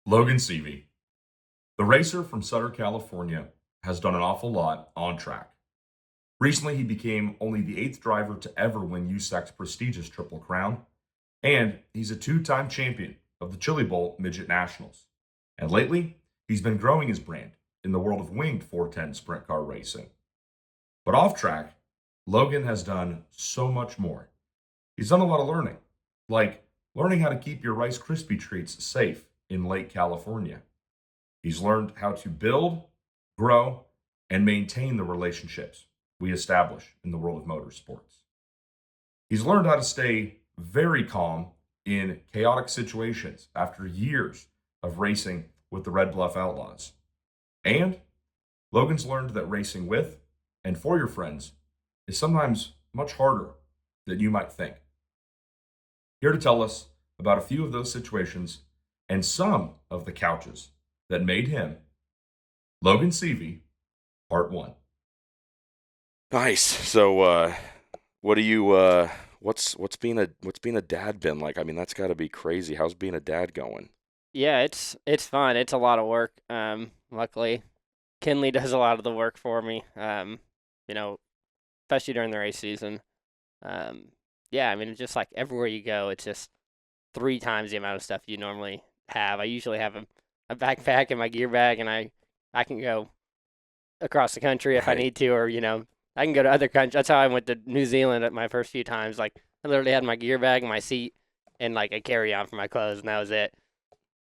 Logan Seavey, the racer from Sutter, California, has done an awful lot on track. Recently, he became only the eighth driver to ever win USAC's prestigious Triple Crown, and he's a two-time champion of the Chili Bowl Midget Nationals. And lately, he's been growing his brand in the world of winged 410 sprint car racing. But off track, Logan has done so much more. He's done a lot of learning, like learning how to keep your Rice Krispie treats safe in Lake California. He's learned how to build, grow, and maintain the relationships we establish in the world of motorsports. He's learned how to stay very calm in chaotic situations after years of racing with the Red Bluff Outlaws. And Logan's learned that racing with and for your friends is sometimes much harder than you might think. Here to tell us about a few of those situations and some of the couches that made him Logan Seavey, Part 1. Nice. So, what do you? What's being a dad been like? I mean, that's got to be crazy. How's being a dad going? Yeah, it's fun. It's a lot of work. Luckily, Kinley does a lot of the work for me. Especially during the race season. Yeah, I mean, it's just like everywhere you go, it's just 3 times the amount of stuff you normally have. I usually have a backpack and my gear bag, and I can go across the country if I need to, or I can go to other countries. That's how I went to New Zealand at my first few times. Like, I literally had my gear bag and my seat and like a carry-on for my clothes, and that was it.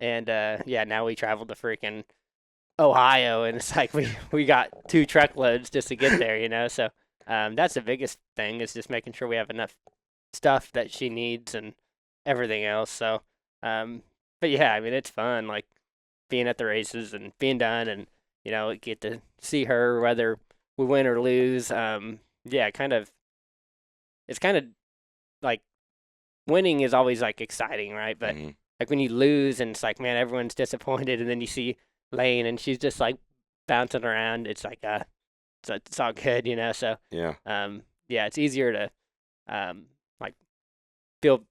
And yeah, now we traveled to freaking Ohio, and it's like we got 2 truckloads just to get there. So that's the biggest thing, is just making sure we have enough stuff that she needs and everything else. So, but yeah, I mean, it's fun, like being at the races and being done, and get to see her whether we win or lose. Yeah, it's kind of like winning is always like exciting, right? But like when you lose and it's like, man, everyone's disappointed, and then you see Lane and she's just like bouncing around. It's like it's all good, So Yeah. yeah, it's easier to like feel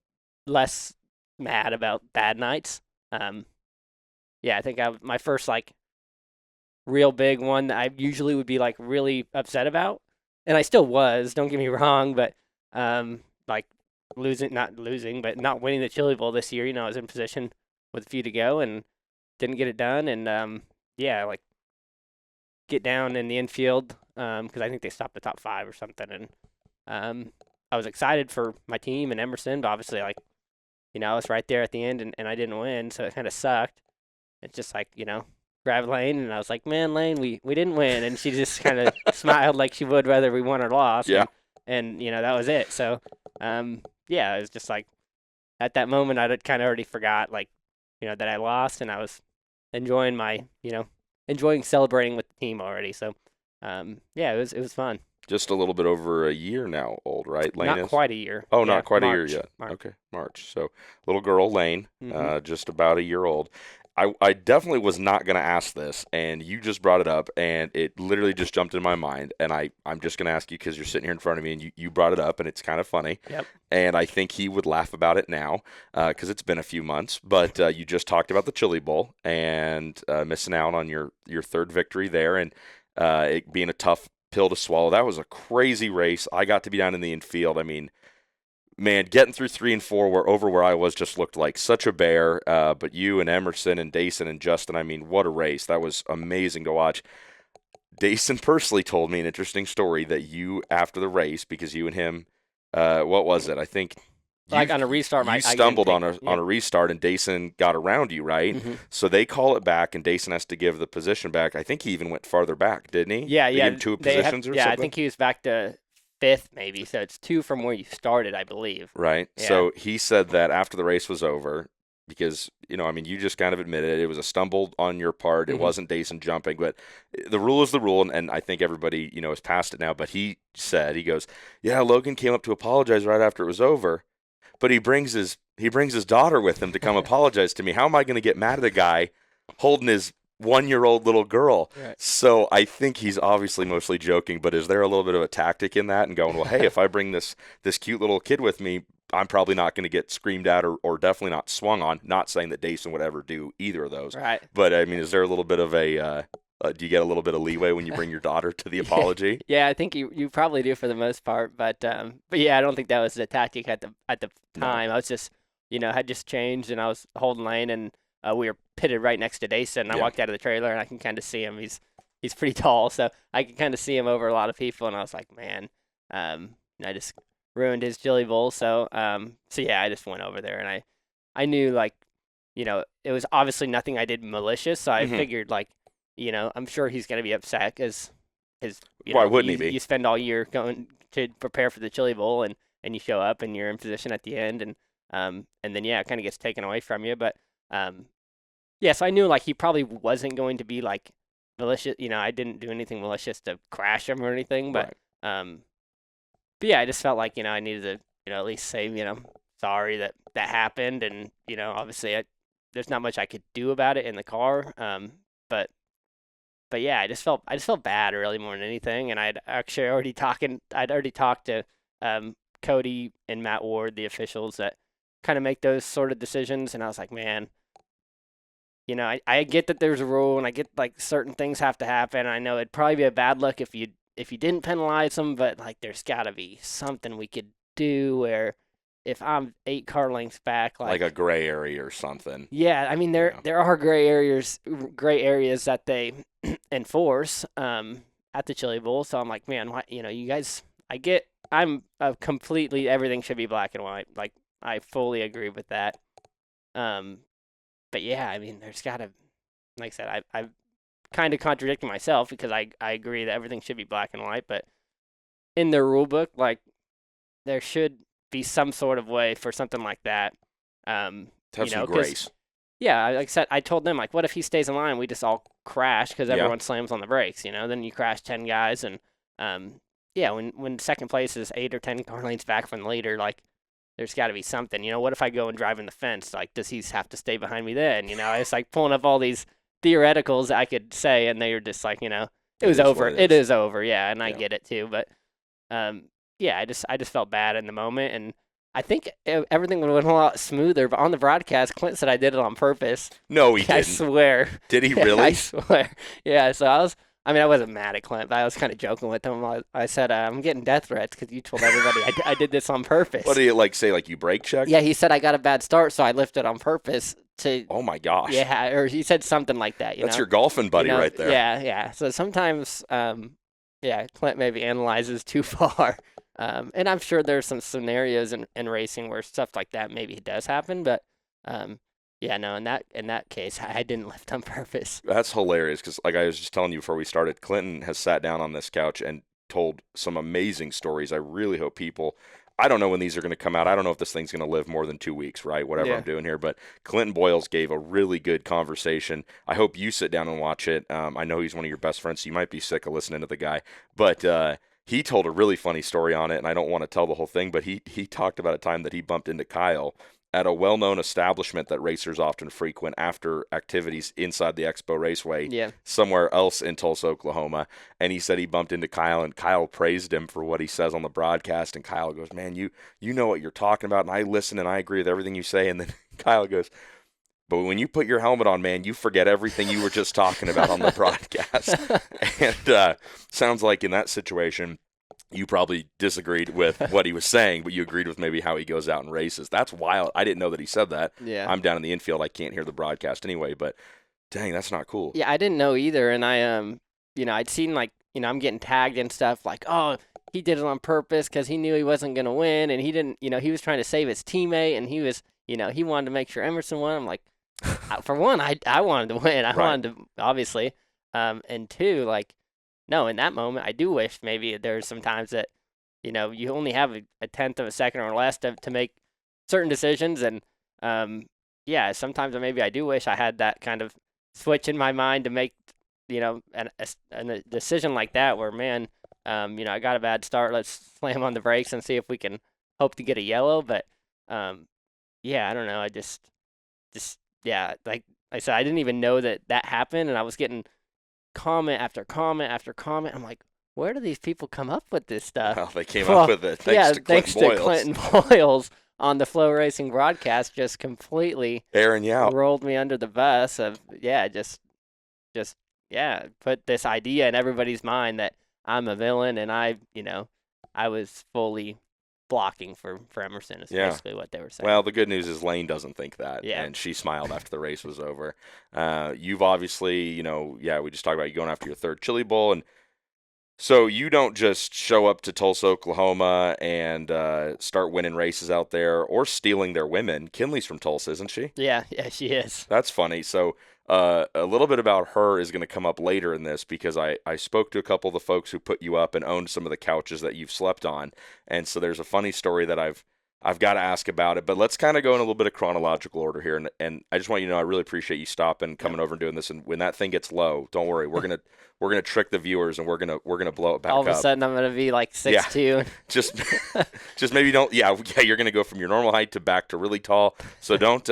less mad about bad nights. Yeah, I think my first like real big one that I usually would be like really upset about, and I still was, don't get me wrong, but like not losing, but not winning the Chili Bowl this year. I was in position with a few to go and didn't get it done, and yeah, like get down in the infield because I think they stopped the top 5 or something, and I was excited for my team and Emerson, but obviously like I was right there at the end, and I didn't win, so it kind of sucked. It's just like grab Lane, and I was like, man, Lane, we didn't win, and she just kind of smiled like she would whether we won or lost. Yeah. And that was it. So yeah, it was just like at that moment I kind of already forgot like that I lost, and I was enjoying enjoying celebrating with the team already. So yeah, it was fun. Just a little bit over a year now old, right? Lane Not is? quite a year. Oh, Yeah, not quite March. a year yet. March. Okay, March. So little girl Lane, Mhm. just about a year old. I definitely was not going to ask this, and you just brought it up, and it literally just jumped in my mind, and I'm just going to ask you because you're sitting here in front of me, and you brought it up, and it's kind of funny. Yep. And I think he would laugh about it now because it's been a few months, but you just talked about the Chili Bowl and missing out on your 3rd victory there, and it being a tough pill to swallow. That was a crazy race. I got to be down in the infield. I mean, man, getting through 3 and 4 where I was just looked like such a bear. But you and Emerson and Dayson and Justin, I mean, what a race. That was amazing to watch. Dayson personally told me an interesting story that you, after the race, because you and him, what was it? I think Like on a restart, you stumbled on a restart, and Dayson got around you, right? Mm-hmm. So they call it back, and Dayson has to give the position back. I think he even went farther back, didn't he? Yeah, They yeah. gave him 2 positions or yeah, something? I think he was back to 5th maybe, so it's 2 from where you started, I believe. Right. Yeah. So he said that after the race was over, because, I mean, you just kind of admitted it was a stumble on your part. It wasn't Dayson jumping, but the rule is the rule, and I think everybody, is past it now. But he goes, yeah, Logan came up to apologize right after it was over, but he brings his daughter with him to come apologize to me. How am I going to get mad at a guy holding his 1-year-old little girl? Right. So I think he's obviously mostly joking, but is there a little bit of a tactic in that and going, well, hey, if I bring this cute little kid with me, I'm probably not going to get screamed at or definitely not swung on. Not saying that Dason would ever do either of those. Right. But, I mean, is there a little bit of do you get a little bit of leeway when you bring your daughter to the apology? Yeah, I think you probably do for the most part, but yeah, I don't think that was the tactic at the time. No. I was just, had just changed, and I was holding lane, and we were pitted right next to Dason. And I Yeah. walked out of the trailer, and I can kind of see him. He's pretty tall, so I can kind of see him over a lot of people, and I was like, man, I just ruined his chili bowl. So yeah, I just went over there, and I knew, like, it was obviously nothing I did malicious, so I figured, like, I'm sure he's going to be upset because Why wouldn't he be? You spend all year going to prepare for the chili bowl, and you show up and you're in position at the end, and then yeah, it kind of gets taken away from you. But yeah, so I knew, like, he probably wasn't going to be, like, malicious. I didn't do anything malicious to crash him or anything, but but yeah, I just felt like I needed to at least say sorry that happened, and obviously there's not much I could do about it in the car, but yeah, I just felt bad really more than anything, and I'd already talked to Cody and Matt Ward, the officials that kind of make those sort of decisions, and I was like, man, I get that there's a rule, and I get, like, certain things have to happen. I know it'd probably be a bad look if you didn't penalize them, but, like, there's got to be something we could do where if I'm 8 car lengths back, like a gray area or something. Yeah, I mean there are gray areas that they enforce at the Chili Bowl. So I'm like, man, why, you guys, I'm completely, everything should be black and white. Like, I fully agree with that. But yeah, I mean, there's got to, like I said, I've kind of contradicting myself because I agree that everything should be black and white, but in the rule book, like, there should be some sort of way for something like that. To have some grace. Yeah, like I said, I told them, like, what if he stays in line? We just all crash because everyone slams on the brakes, Then you crash 10 guys, and yeah, when second place is 8 or 10 car lanes back from the leader, like, there's got to be something. What if I go and drive in the fence? Like, does he have to stay behind me then? It's like pulling up all these theoreticals I could say, and they were just like, it was over. It is over, yeah, and I get it too, but yeah, I just felt bad in the moment, and I think everything would have went a lot smoother. But on the broadcast, Clint said I did it on purpose. No, he didn't. I swear. Did he really? I swear. Yeah. So I wasn't mad at Clint, but I was kind of joking with him. I said I'm getting death threats because you told everybody I did this on purpose. What did he say? Like, you brake checked? Yeah, he said I got a bad start, so I lifted on purpose to. Oh my gosh. Yeah, or he said something like that. That's your golfing buddy right there. Yeah. So sometimes, Clint maybe analyzes too far. And I'm sure there's some scenarios in racing where stuff like that maybe does happen, but yeah, no, in that case, I didn't lift on purpose. That's hilarious because, like I was just telling you before we started, Clinton has sat down on this couch and told some amazing stories. I really hope people, I don't know when these are going to come out. I don't know if this thing's going to live more than 2 weeks, right? Whatever I'm doing here. But Clinton Boyles gave a really good conversation. I hope you sit down and watch it. I know he's one of your best friends, so you might be sick of listening to the guy. But he told a really funny story on it, and I don't want to tell the whole thing, but he talked about a time that he bumped into Kyle at a well-known establishment that racers often frequent after activities inside the Expo Raceway somewhere else in Tulsa, Oklahoma. And he said he bumped into Kyle, and Kyle praised him for what he says on the broadcast. And Kyle goes, man, you know what you're talking about, and I listen, and I agree with everything you say. And then Kyle goes, but when you put your helmet on, man, you forget everything you were just talking about on the broadcast. And sounds like in that situation, you probably disagreed with what he was saying, but you agreed with maybe how he goes out and races. That's wild. I didn't know that he said that. Yeah. I'm down in the infield. I can't hear the broadcast anyway, but dang, that's not cool. Yeah, I didn't know either. And I, I'd seen, like, I'm getting tagged and stuff like, oh, he did it on purpose because he knew he wasn't going to win. And he didn't, he was trying to save his teammate, and he was, he wanted to make sure Emerson won. I'm like, for one, I wanted to win. I wanted to, obviously. And two, like, no, in that moment, I do wish maybe there's some times that, you only have a tenth of a second or less to make certain decisions. And, yeah, sometimes maybe I do wish I had that kind of switch in my mind to make, a decision like that where, man, I got a bad start. Let's slam on the brakes and see if we can hope to get a yellow. But, yeah, I don't know. I just, yeah, like I said, I didn't even know that happened. And I was getting comment after comment after comment. I'm like, where do these people come up with this stuff? Well, they came up with it thanks to Clinton Boyles. Clinton Boyles on the Flow Racing broadcast just completely Aaron, yeah. rolled me under the bus of just put this idea in everybody's mind that I'm a villain, and I was fully blocking for Emerson is basically what they were saying. Well, the good news is Lane doesn't think that, Yeah. and she smiled after the race was over. You've obviously, we just talked about you going after your third Chili Bowl, and so you don't just show up to Tulsa, Oklahoma, and start winning races out there or stealing their women. Kinley's from Tulsa, isn't she? Yeah, she is. That's funny. So a little bit about her is going to come up later in this because I spoke to a couple of the folks who put you up and owned some of the couches that you've slept on. And so there's a funny story that I've got to ask about it. But let's kind of go in a little bit of chronological order here. And I just want you to know I really appreciate you stopping, coming over and doing this. And when that thing gets low, don't worry. We're gonna trick the viewers and we're gonna blow it back up. All of a sudden I'm gonna be like 6'2". Just maybe don't. Yeah. You're gonna go from your normal height to back to really tall. So don't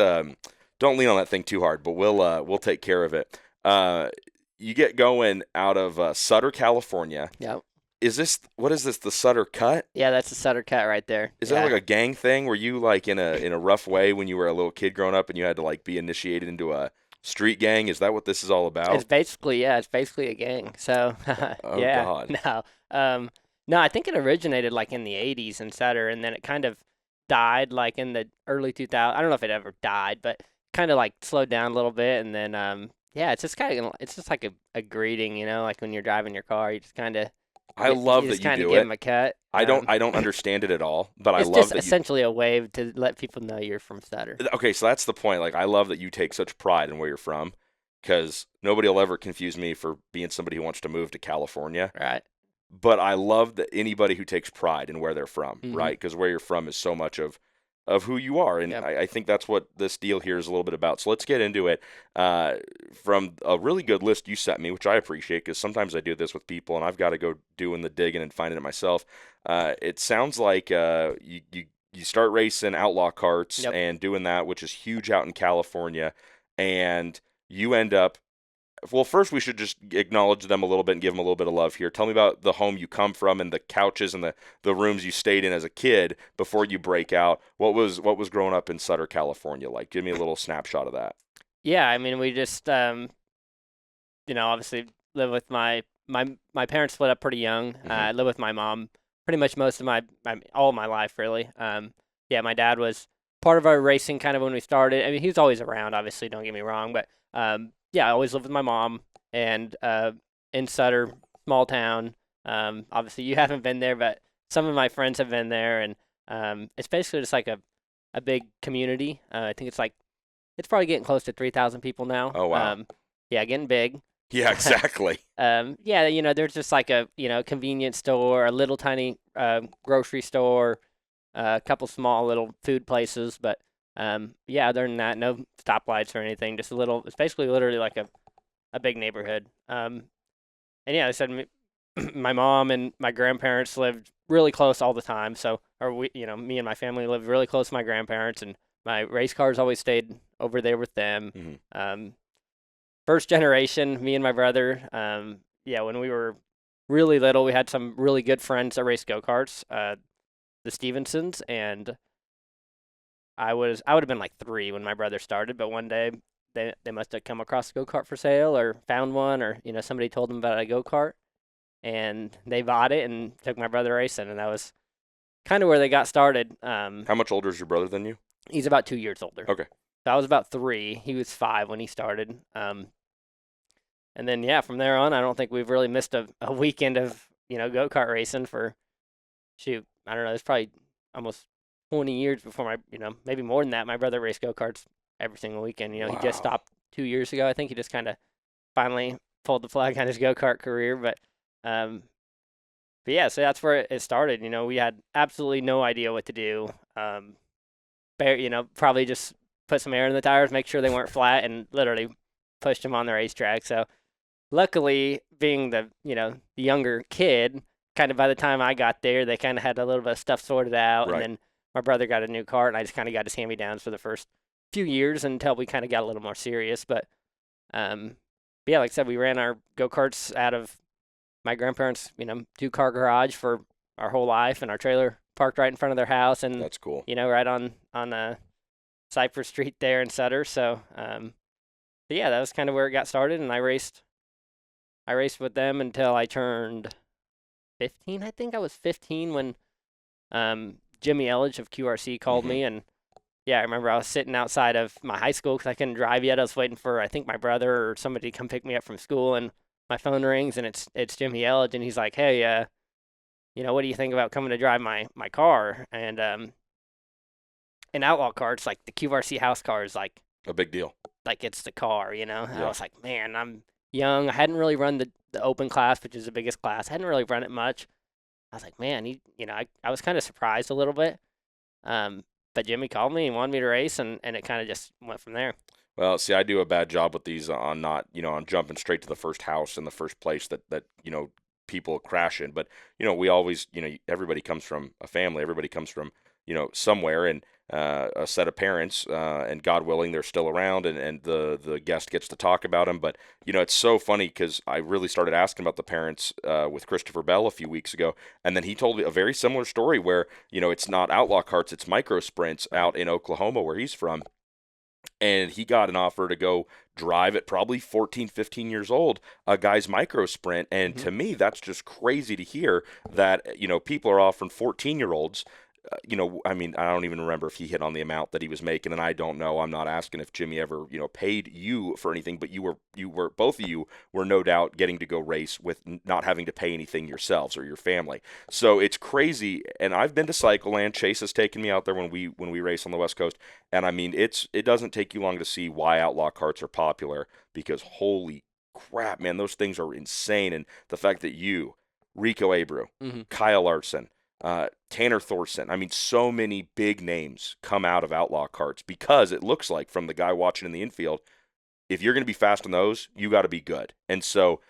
lean on that thing too hard. But we'll take care of it. You get going out of Sutter, California. Yep. What is this? The Sutter Cut? Yeah, that's the Sutter Cut right there. Is that like a gang thing? Were you like in a rough way when you were a little kid growing up and you had to like be initiated into a street gang? Is that what this is all about? It's basically a gang. So God. No, I think it originated like in the 80s in Sutter, and then it kind of died like in the early 2000s. I don't know if it ever died, but kind of like slowed down a little bit, and then it's just like a greeting, like when you're driving your car, you just kind of. I love that you do it. Just kind of give them a cut. I don't understand it at all, but I love that It's just essentially a way to let people know you're from Sutter. Okay, so that's the point. Like, I love that you take such pride in where you're from, because nobody will ever confuse me for being somebody who wants to move to California. Right. But I love that anybody who takes pride in where they're from, Mhm. right? Because where you're from is so much of who you are, and Yep. I think that's what this deal here is a little bit about. So let's get into it. From a really good list you sent me, which I appreciate, because sometimes I do this with people, and I've got to go doing the digging and finding it myself. It sounds like you start racing outlaw carts Yep. and doing that, which is huge out in California, and you end up. Well, first we should just acknowledge them a little bit and give them a little bit of love here. Tell me about the home you come from and the couches and the rooms you stayed in as a kid before you break out. What was growing up in Sutter, California like? Give me a little snapshot of that. Yeah, I mean, we just obviously live with my parents split up pretty young. Mhm. I lived with my mom pretty much most of all my life, really. My dad was part of our racing kind of when we started. I mean, he was always around, obviously, don't get me wrong, but I always lived with my mom, and in Sutter, small town. Obviously, you haven't been there, but some of my friends have been there, and it's basically just like a big community. I think it's probably getting close to 3,000 people now. Oh, wow. Getting big. Yeah, exactly. There's just like a convenience store, a little tiny grocery store, a couple small little food places, but other than that, no stoplights or anything. Just it's basically literally like a big neighborhood. I said my mom and my grandparents lived really close all the time. So, me and my family lived really close to my grandparents, and my race cars always stayed over there with them. Mm-hmm. First generation, me and my brother. When we were really little, we had some really good friends that raced go-karts, the Stevensons, and I would have been like 3 when my brother started, but one day they must have come across a go-kart for sale or found one, or somebody told them about a go-kart, and they bought it and took my brother racing, and that was kind of where they got started. How much older is your brother than you? He's about 2 years older. Okay. So I was about 3. He was 5 when he started. And then from there on, I don't think we've really missed a weekend of go-kart racing for I don't know. It's probably almost 20 years before maybe more than that. My brother raced go-karts every single weekend. He just stopped 2 years ago. I think he just kind of finally pulled the flag on his go-kart career. But so that's where it started. We had absolutely no idea what to do. Probably just put some air in the tires, make sure they weren't flat, and literally pushed them on the racetrack. So luckily, being the younger kid, kind of by the time I got there, they kind of had a little bit of stuff sorted out. Right. And then my brother got a new cart, and I just kind of got his hand-me-downs for the first few years until we kind of got a little more serious. But like I said, we ran our go-karts out of my grandparents' 2-car garage for our whole life, and our trailer parked right in front of their house, and That's cool. right on Cypress Street there in Sutter. So, but yeah, that was kind of where it got started, and I raced with them until I turned 15. I think I was 15 when Jimmy Ellig of QRC called me, and yeah, I remember I was sitting outside of my high school because I couldn't drive yet. I was waiting for, I think, my brother or somebody to come pick me up from school, and my phone rings, and it's Jimmy Ellig, and he's like, "Hey, what do you think about coming to drive my car?" And an outlaw car, it's like the QRC house car is like a big deal. Like it's the car, And Yeah. I was like, man, I'm young. I hadn't really run the open class, which is the biggest class. I hadn't really run it much. I was like, man, I was kind of surprised a little bit. But Jimmy called me and wanted me to race, and it kind of just went from there. Well, see, I do a bad job with these on not, on jumping straight to the first house in the first place that people crash in. But, we always, everybody comes from a family. Everybody comes from, somewhere, and a set of parents, and God willing, they're still around, and the guest gets to talk about them. But, it's so funny because I really started asking about the parents with Christopher Bell a few weeks ago, and then he told me a very similar story where, it's not outlaw carts, it's micro sprints out in Oklahoma where he's from. And he got an offer to go drive at probably 14, 15 years old, a guy's micro sprint. And to me, that's just crazy to hear that, people are offering 14-year-olds. I mean, I don't even remember if he hit on the amount that he was making, and I don't know. I'm not asking if Jimmy ever, paid you for anything, but you were both of you were no doubt getting to go race with not having to pay anything yourselves or your family. So it's crazy. And I've been to Cycleland. Chase has taken me out there when we race on the West Coast, and I mean, it doesn't take you long to see why outlaw carts are popular, because holy crap, man, those things are insane. And the fact that you, Rico Abreu, Kyle Larson, Tanner Thorson. I mean, so many big names come out of outlaw carts because it looks like, from the guy watching in the infield, if you're going to be fast on those, you got to be good. And so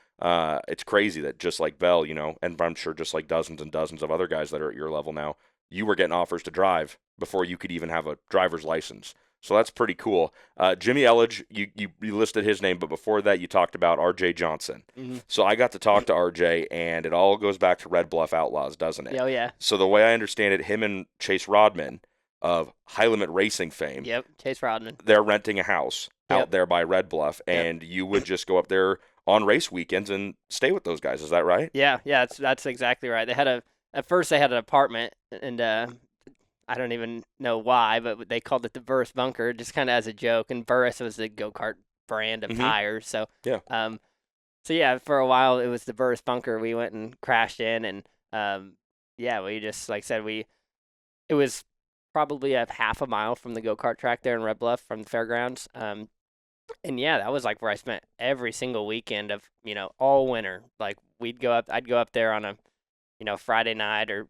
it's crazy that just like Bell, and I'm sure just like dozens and dozens of other guys that are at your level now, you were getting offers to drive before you could even have a driver's license. So that's pretty cool. Jimmy Ellig, you listed his name, but before that you talked about R.J. Johnson. So I got to talk to R.J., and it all goes back to Red Bluff Outlaws, doesn't it? Oh, yeah. So the way I understand it, him and Chase Rodman of High Limit Racing fame. Yep, Chase Rodman. They're renting a house out there by Red Bluff, and you would just go up there on race weekends and stay with those guys. Is that right? Yeah, that's exactly right. At first they had an apartment, and I don't even know why, but they called it the Burris Bunker, just kind of as a joke. And Burris was the go-kart brand of tires. So, yeah, for a while it was the Burris Bunker. We went and crashed in, and we just, like I said, it was probably a half a mile from the go-kart track there in Red Bluff from the fairgrounds. And yeah, that was like where I spent every single weekend of, all winter. Like I'd go up there on a, Friday night, or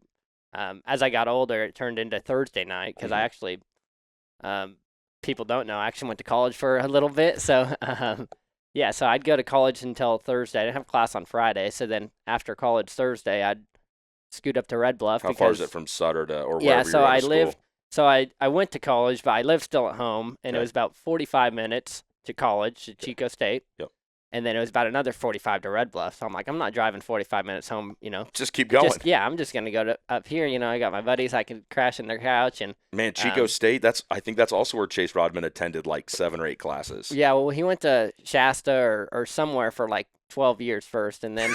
as I got older, it turned into Thursday night because I actually, people don't know, I actually went to college for a little bit. So, so I'd go to college until Thursday. I didn't have class on Friday. So then after college Thursday, I'd scoot up to Red Bluff. How far is it from Sutter to, or wherever yeah, so you're out I of school? lived, so I went to college, but I lived still at home, and it was about 45 minutes to college, to Chico State. Yep. And then it was about another 45 to Red Bluff. So I'm like, I'm not driving 45 minutes home, Just keep going. I'm just going to go to up here. I got my buddies. I could crash in their couch. And Man, Chico State, I think that's also where Chase Rodman attended like 7 or 8 classes. Yeah, well, he went to Shasta or somewhere for like 12 years first. And then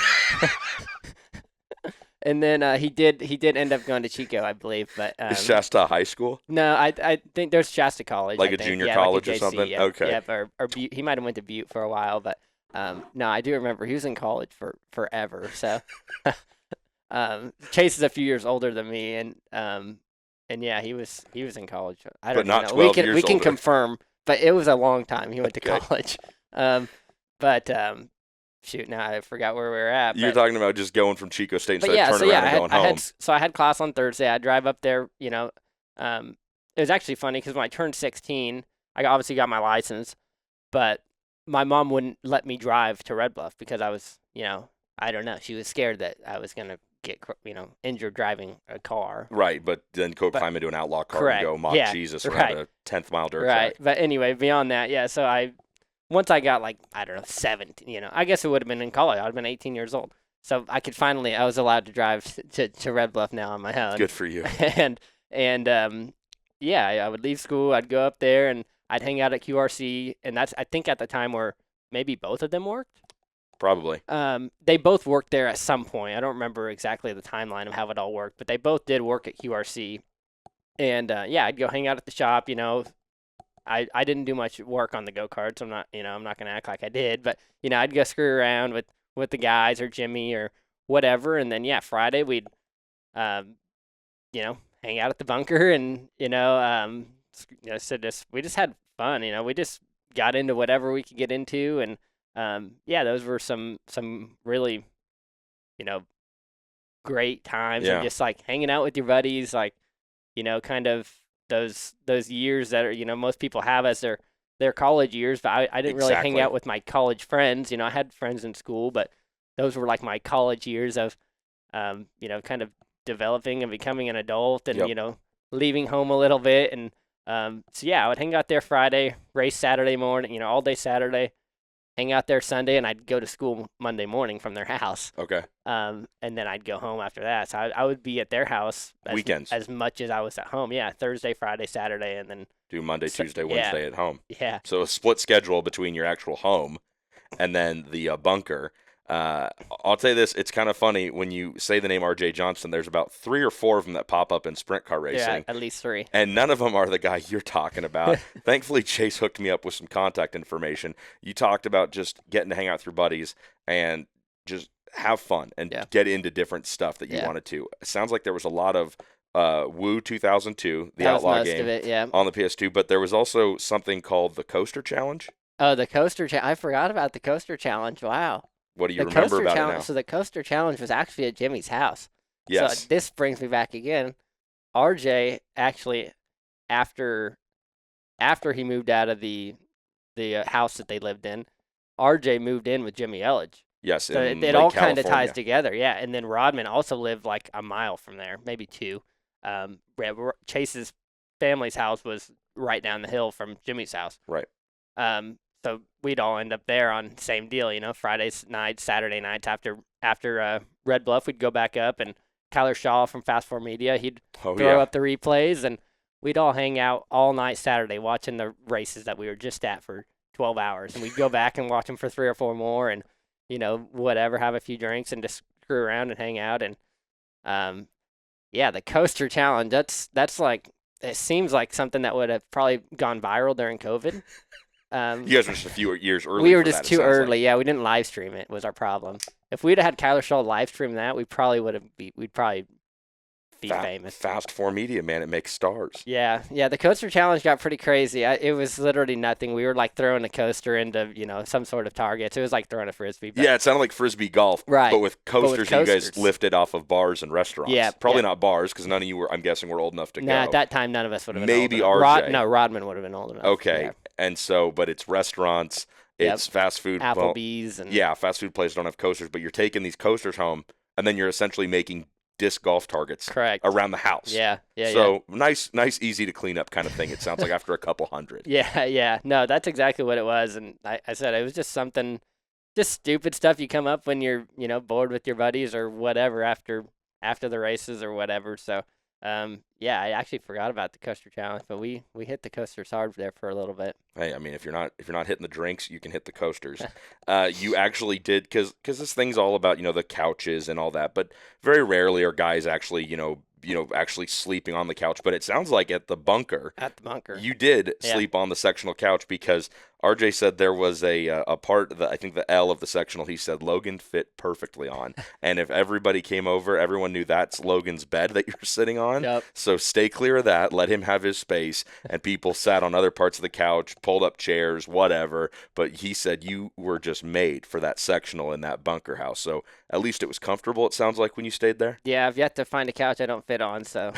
and then he did end up going to Chico, I believe. But Is Shasta high school? No, I think there's Shasta College. Like a junior college or something? Yeah, Okay. Yeah, or Butte. He might have went to Butte for a while, but no, I do remember he was in college for forever. So Chase is a few years older than me, and yeah, he was in college. I don't But not know. 12 years We can older. confirm, but it was a long time he went to Okay. college. Shoot, now I forgot where we were at. You're but- talking about just going from Chico State but instead yeah, of turning around and going home. I had class on Thursday. I'd drive up there, it was actually funny because when I turned 16, I obviously got my license, but my mom wouldn't let me drive to Red Bluff because I was, I don't know. She was scared that I was going to get, injured driving a car. Right, but then go climb into an outlaw car Correct. and go mock Yeah, Jesus around right. a 10th mile dirt Right. track. But anyway, beyond that, yeah, so once I got 17, I guess it would have been in college. I would have been 18 years old. so I was allowed to drive to Red Bluff now on my own. Good for you. And yeah, I would leave school, I'd go up there, and I'd hang out at QRC, and that's, I think, at the time where maybe both of them worked. Probably. They both worked there at some point. I don't remember exactly the timeline of how it all worked, but they both did work at QRC. And yeah, I'd go hang out at the shop. I didn't do much work on the go-karts. I'm not going to act like I did, but I'd go screw around with the guys or Jimmy or whatever. And then yeah, Friday we'd hang out at the bunker, and we just had fun. We just got into whatever we could get into, and yeah, those were some really great times, Yeah. and just like hanging out with your buddies, like kind of those years that are most people have as their college years, but I didn't really hang Exactly. out with my college friends. I had friends in school, but those were like my college years of kind of developing and becoming an adult, and Yep. leaving home a little bit. And so yeah, I would hang out there Friday, race Saturday morning, all day Saturday, hang out there Sunday, and I'd go to school Monday morning from their house. Okay. And then I'd go home after that. So I would be at their house Weekends. as much as I was at home. Yeah, Thursday, Friday, Saturday, and then Do Monday, So- Tuesday, yeah. Wednesday at home. yeah, So a split schedule between your actual home and then the bunker. I'll tell you this, it's kind of funny when you say the name RJ Johnson, there's about 3 or 4 of them that pop up in sprint car racing. yeah, at least 3. And none of them are the guy you're talking about. Thankfully, Chase hooked me up with some contact information. You talked about just getting to hang out with your buddies and just have fun and Yeah. get into different stuff that you Yeah. wanted to. It sounds like there was a lot of Woo 2002, the That was Outlaw most game of it, yeah. on the PS2, but there was also something called the Coaster Challenge. Oh, the coaster I forgot about the coaster challenge. Wow. What do you The remember coaster about challenge. it now? So the coaster challenge was actually at Jimmy's house. Yes. So this brings me back again. RJ actually, after he moved out of the house that they lived in, RJ moved in with Jimmy Ellig. Yes. So in it Lake all kind of ties California. together, yeah. And then Rodman also lived like a mile from there, maybe 2. Chase's family's house was right down the hill from Jimmy's house. Right. So we'd all end up there on same deal, Fridays nights, Saturday nights after Red Bluff, we'd go back up, and Kyler Shaw from Fast Four Media, he'd Oh, throw yeah. up the replays, and we'd all hang out all night Saturday watching the races that we were just at for 12 hours, and we'd go back and watch them for 3 or 4 more, and whatever, have a few drinks and just screw around and hang out. And yeah, the coaster challenge, that's like, it seems like something that would have probably gone viral during COVID. You guys were just a few years early. We were for just that, it too sounds like. early. Yeah, we didn't live stream it, was our problem. If we'd have had Kyler Shaw live stream that, we'd probably be famous. Fast Four Media, man, it makes stars. Yeah, the coaster challenge got pretty crazy. It was literally nothing. We were like throwing a coaster into some sort of targets. It was like throwing a frisbee. But Yeah, it sounded like frisbee golf, Right. But with coasters, you guys coasters. lifted off of bars and restaurants. Yeah, Probably yeah. not bars because none of you were. I'm guessing were old enough to Nah, go. at that time, none of us would have been Maybe old enough. RJ. Rodman would have been old enough. Okay, Yeah. and so, but it's restaurants, Yep. it's fast food. well, Applebee's and yeah, fast food places don't have coasters, but you're taking these coasters home, and then you're essentially making disc golf targets correct. around the house. Yeah. So nice, easy to clean up kind of thing. It sounds like after a couple hundred. Yeah. No, that's exactly what it was. And I said it was just something, just stupid stuff you come up when you're, bored with your buddies or whatever after the races or whatever. So, yeah, I actually forgot about the coaster challenge, but we hit the coasters hard there for a little bit. Hey, I mean, if you're not hitting the drinks, you can hit the coasters. You actually did because this thing's all about the couches and all that, but very rarely are guys actually actually sleeping on the couch. But it sounds like at the bunker, you did Yeah. sleep on the sectional couch because RJ said there was a part that I think the L of the sectional he said Logan fit perfectly on, and if everybody came over, everyone knew that's Logan's bed that you're sitting on. Yep. So stay clear of that. Let him have his space. And people sat on other parts of the couch, pulled up chairs, whatever. But he said you were just made for that sectional in that bunker house. So at least it was comfortable, it sounds like, when you stayed there. Yeah, I've yet to find a couch I don't fit on, so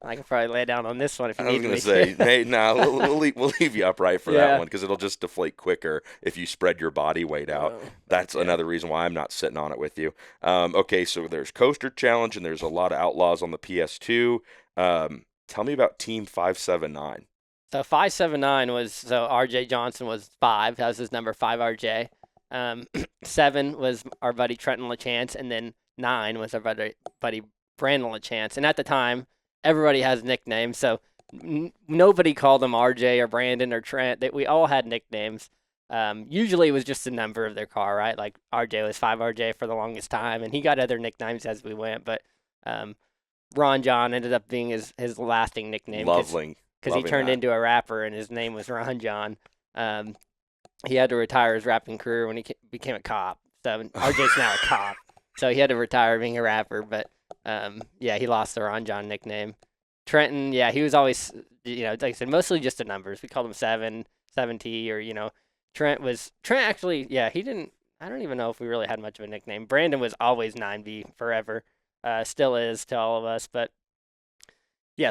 I can probably lay down on this one if you I was need going me. to say, hey, nah, we'll leave you upright for Yeah. that one because it'll just deflate quicker if you spread your body weight out. Oh, That's yeah. another reason why I'm not sitting on it with you. Okay, so there's Coaster Challenge and there's a lot of Outlaws on the PS2. Tell me about Team 579. So 579 was, so RJ Johnson was 5. That was his number 5 RJ. 7 was our buddy Trenton LaChance, and then 9 was our buddy Brandon LaChance. And at the time, everybody has nicknames, so nobody called them RJ or Brandon or Trent. We all had nicknames. Usually it was just the number of their car, right? Like RJ was 5RJ for the longest time, and he got other nicknames as we went. But Ron John ended up being his lasting nickname. Lovely. Because he turned into a rapper, and his name was Ron John. He had to retire his rapping career when he became a cop. So RJ's now a cop. So he had to retire being a rapper. But, he lost the Ron John nickname. Trenton, he was always, like I said, mostly just the numbers. We called him 7T, or, Trent actually, he didn't, I don't even know if we really had much of a nickname. Brandon was always 9B forever. Still is to all of us. But,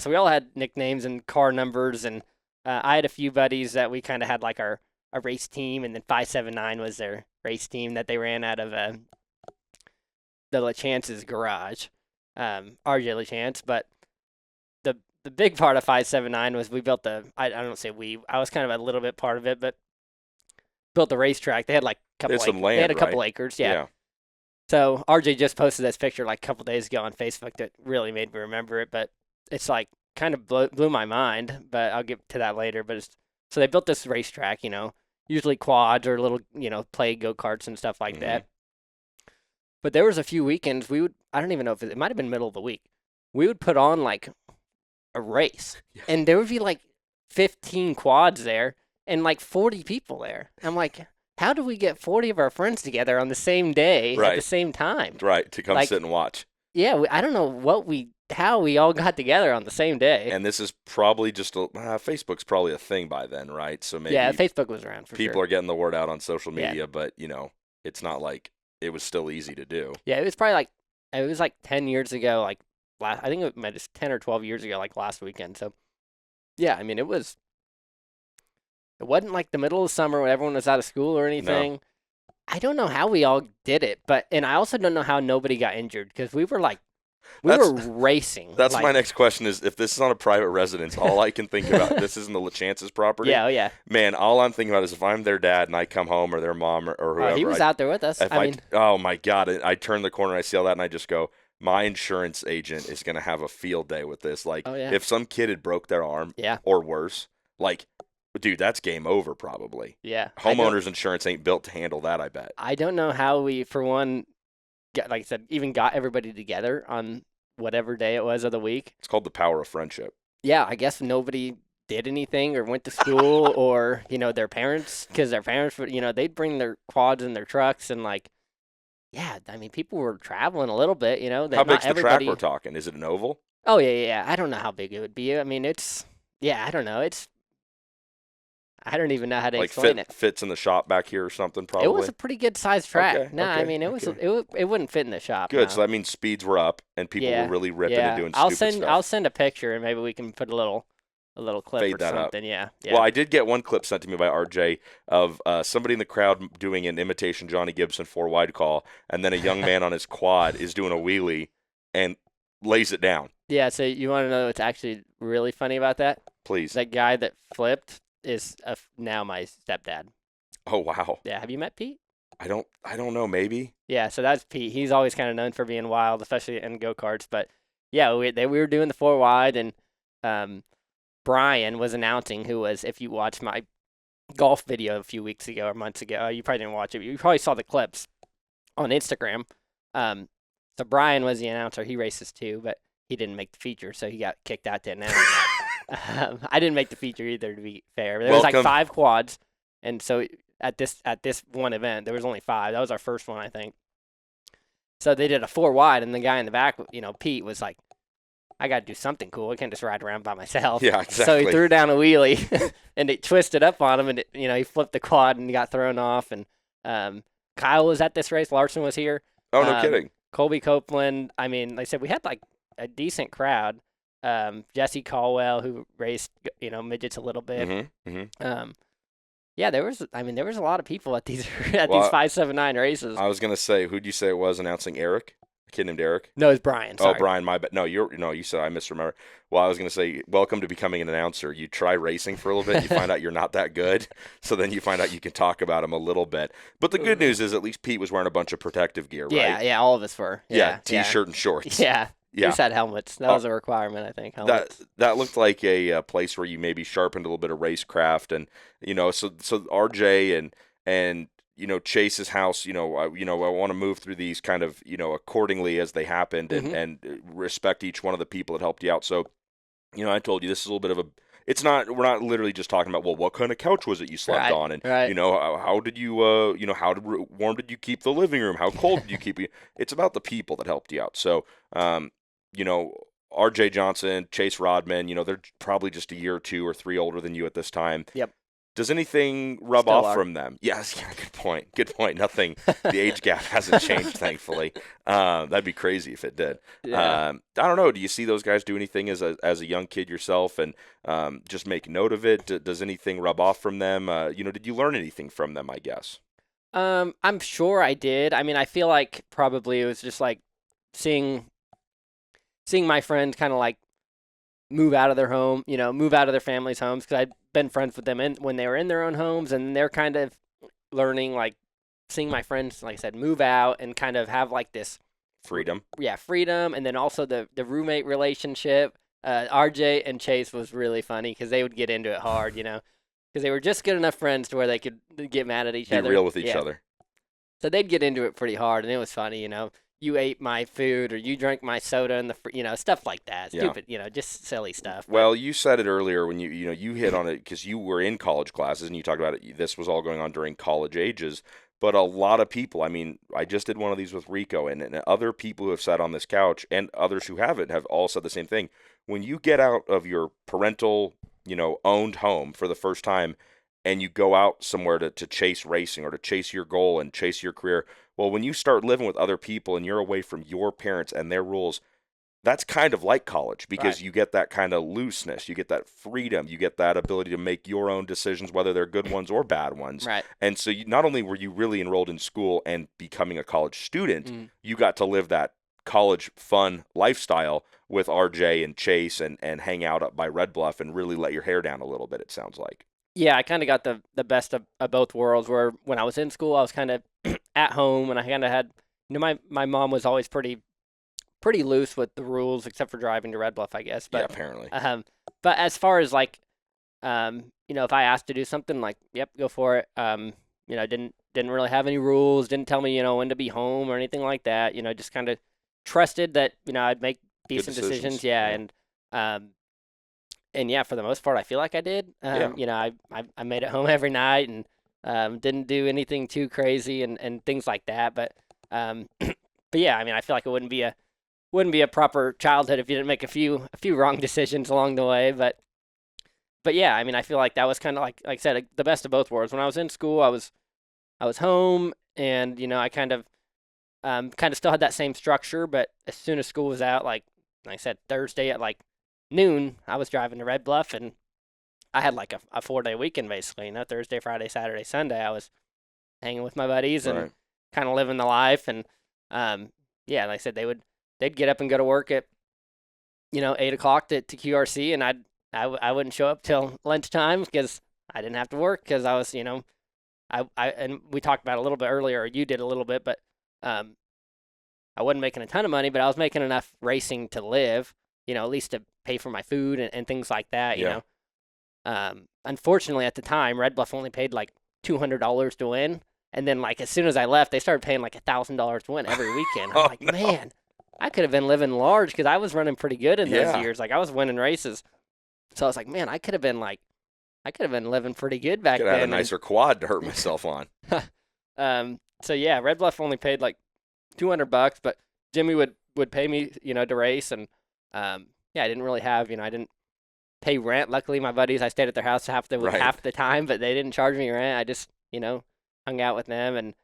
so we all had nicknames and car numbers. And I had a few buddies that we kind of had like our race team. And then 579 was their race team that they ran out of the LaChance's garage, RJ LaChance. But the big part of 579 was we built I don't say I was kind of a little bit part of it, but built the racetrack. They had like a couple acres. Yeah. So RJ just posted this picture like a couple days ago on Facebook that really made me remember it, but it's like kind of blew my mind, but I'll get to that later. But so they built this racetrack, usually quads or little, play go-karts and stuff like that. But there was a few weekends I don't even know if it might have been middle of the week. We would put on like a race, and there would be like 15 quads there and like 40 people there. I'm like, how do we get 40 of our friends together on the same day at the same time? Right, to come sit and watch. Yeah, I don't know how we all got together on the same day. And this is probably just Facebook's probably a thing by then, right? So maybe Facebook was around for sure. People are getting the word out on social media, but it's not like it was still easy to do. Yeah, it was probably like 10 years ago, like I think it might have 10 or 12 years ago, like last weekend. So yeah, I mean it wasn't like the middle of summer when everyone was out of school or anything. No. I don't know how we all did it, and I also don't know how nobody got injured because we were racing. That's my next question is, if this is on a private residence, all I can think about, this isn't the LaChance's property. Yeah, oh yeah. Man, all I'm thinking about is if I'm their dad and I come home, or their mom or whoever. He was out there with us. Oh my God. I turn the corner and I see all that and I just go, my insurance agent is going to have a field day with this. Like, if some kid had broke their arm or worse, like, dude, that's game over probably. Yeah. Homeowners insurance ain't built to handle that, I bet. I don't know how we, for one, like I said, even got everybody together on whatever day it was of the week. It's called the power of friendship. Yeah, I guess nobody did anything or went to school or, their parents, because their parents would, they'd bring their quads in their trucks and like, I mean, people were traveling a little bit, How big's the track we're talking? Is it an oval? Oh, yeah. I don't know how big it would be. I mean, I don't know. I don't even know how to explain it. Fits in the shop back here or something, probably? It was a pretty good sized track. I mean, it wouldn't fit in the shop. Good, no. So that means speeds were up and people were really ripping and doing stupid stuff. I'll send a picture and maybe we can put a little clip Fade or that something. Up. Yeah. Well, I did get one clip sent to me by RJ of somebody in the crowd doing an imitation Johnny Gibson 4-wide call, and then a young man on his quad is doing a wheelie and lays it down. Yeah, so you want to know what's actually really funny about that? Please. That guy that flipped is now my stepdad. Oh, wow. Yeah, have you met Pete? I don't know, maybe. Yeah, so that's Pete. He's always kind of known for being wild, especially in go-karts. But yeah, we were doing the 4-wide, and Brian was announcing, who was, if you watched my golf video a few weeks ago or months ago, you probably didn't watch it, but you probably saw the clips on Instagram. So Brian was the announcer. He races too, but he didn't make the feature, so he got kicked out to announce. I didn't make the feature either, to be fair. There was like 5 quads, and so at this one event, there was only 5. That was our first one, I think. So they did a 4-wide, and the guy in the back, Pete, was like, I got to do something cool. I can't just ride around by myself. Yeah, exactly. So he threw down a wheelie, and it twisted up on him, and he flipped the quad and he got thrown off. And Kyle was at this race. Larson was here. Oh, no kidding. Colby Copeland. I mean, like I said, we had like a decent crowd. Jesse Caldwell, who raced, midgets a little bit. Yeah, there was a lot of people at these 579 races. I was gonna say, who'd you say it was announcing? Eric? A kid named Eric? No, it's Brian. Oh, Sorry. Brian, my bad. No, you said I misremember. Well, I was going to say, welcome to becoming an announcer. You try racing for a little bit, you find out you're not that good, so then you find out you can talk about him a little bit. But the good news is at least Pete was wearing a bunch of protective gear, right? Yeah, all of us were. Yeah, T-shirt and shorts. Yeah. We Yeah. just had helmets. That was a requirement, I think. Helmets. That looked like a place where you maybe sharpened a little bit of racecraft, and so RJ and Chase's house. I want to move through these kind of accordingly as they happened, and respect each one of the people that helped you out. So I told you this is a little bit of a. It's not. We're not literally just talking about what kind of couch was it you slept on, and how did you how warm did you keep the living room? How cold did you keep it? It's about the people that helped you out. So R.J. Johnson, Chase Rodman, they're probably just a year or 2 or 3 older than you at this time. Yep. Does anything rub Still off are. from them? Yes, yeah, good point. Good point. Nothing. The age gap hasn't changed, thankfully. That'd be crazy if it did. Yeah. I don't know. Do you see those guys do anything as a young kid yourself, and just make note of it? Does anything rub off from them? Did you learn anything from them, I guess? I'm sure I did. I mean, I feel like probably it was just like seeing my friends kind of like move out of their home, move out of their families' homes, because I'd been friends with them when they were in their own homes, and they're kind of learning, like seeing my friends, like I said, move out and kind of have like this Freedom. Yeah, freedom, and then also the roommate relationship. RJ and Chase was really funny because they would get into it hard, because they were just good enough friends to where they could get mad at each other. Be real with each other. So they'd get into it pretty hard, and it was funny, You ate my food, or you drank my soda, and stuff like that. Stupid, just silly stuff. Well, you said it earlier when you hit on it because you were in college classes and you talked about it. This was all going on during college ages, but a lot of people. I mean, I just did one of these with Rico, and other people who have sat on this couch and others who haven't have all said the same thing. When you get out of your parental, owned home for the first time, and you go out somewhere to chase racing or to chase your goal and chase your career. Well, when you start living with other people and you're away from your parents and their rules, that's kind of like college because you get that kind of looseness, you get that freedom, you get that ability to make your own decisions, whether they're good ones or bad ones. Right. And so not only were you really enrolled in school and becoming a college student, you got to live that college fun lifestyle with RJ and Chase and hang out up by Red Bluff and really let your hair down a little bit, it sounds like. Yeah, I kind of got the best of both worlds, where when I was in school, I was kind of at home, and I kind of had, my mom was always pretty loose with the rules, except for driving to Red Bluff, I guess. But, yeah, apparently. But as far as like, if I asked to do something, like, yep, go for it. Didn't really have any rules, didn't tell me, when to be home or anything like that. Just kind of trusted that, I'd make decent decisions. Yeah, and yeah, for the most part, I feel like I did. I made it home every night and didn't do anything too crazy and things like that. But yeah, I mean, I feel like it wouldn't be a proper childhood if you didn't make a few wrong decisions along the way. But yeah, I mean, I feel like that was kind of like I said, the best of both worlds. When I was in school, I was home, and I kind of still had that same structure. But as soon as school was out, like I said, Thursday at like noon, I was driving to Red Bluff, and I had like a 4-day weekend basically. Thursday, Friday, Saturday, Sunday, I was hanging with my buddies and kind of living the life. And yeah, like I said, they'd get up and go to work at 8 o'clock to QRC, and I wouldn't show up till lunchtime because I didn't have to work because I was I and we talked about it a little bit earlier, or you did a little bit, but I wasn't making a ton of money, but I was making enough racing to live. At least to pay for my food and things like that, you know. Unfortunately, at the time, Red Bluff only paid like $200 to win. And then, like, as soon as I left, they started paying like $1,000 to win every weekend. I'm like, man, I could have been living large because I was running pretty good in those years. Like, I was winning races. So I was like, man, I could have been living pretty good back then. Could have had a nicer quad to hurt myself on. So yeah, Red Bluff only paid like $200, but Jimmy would pay me, to race. And yeah, I didn't really have, I didn't pay rent. Luckily, my buddies, I stayed at their house half the time, but they didn't charge me rent. I just, hung out with them, and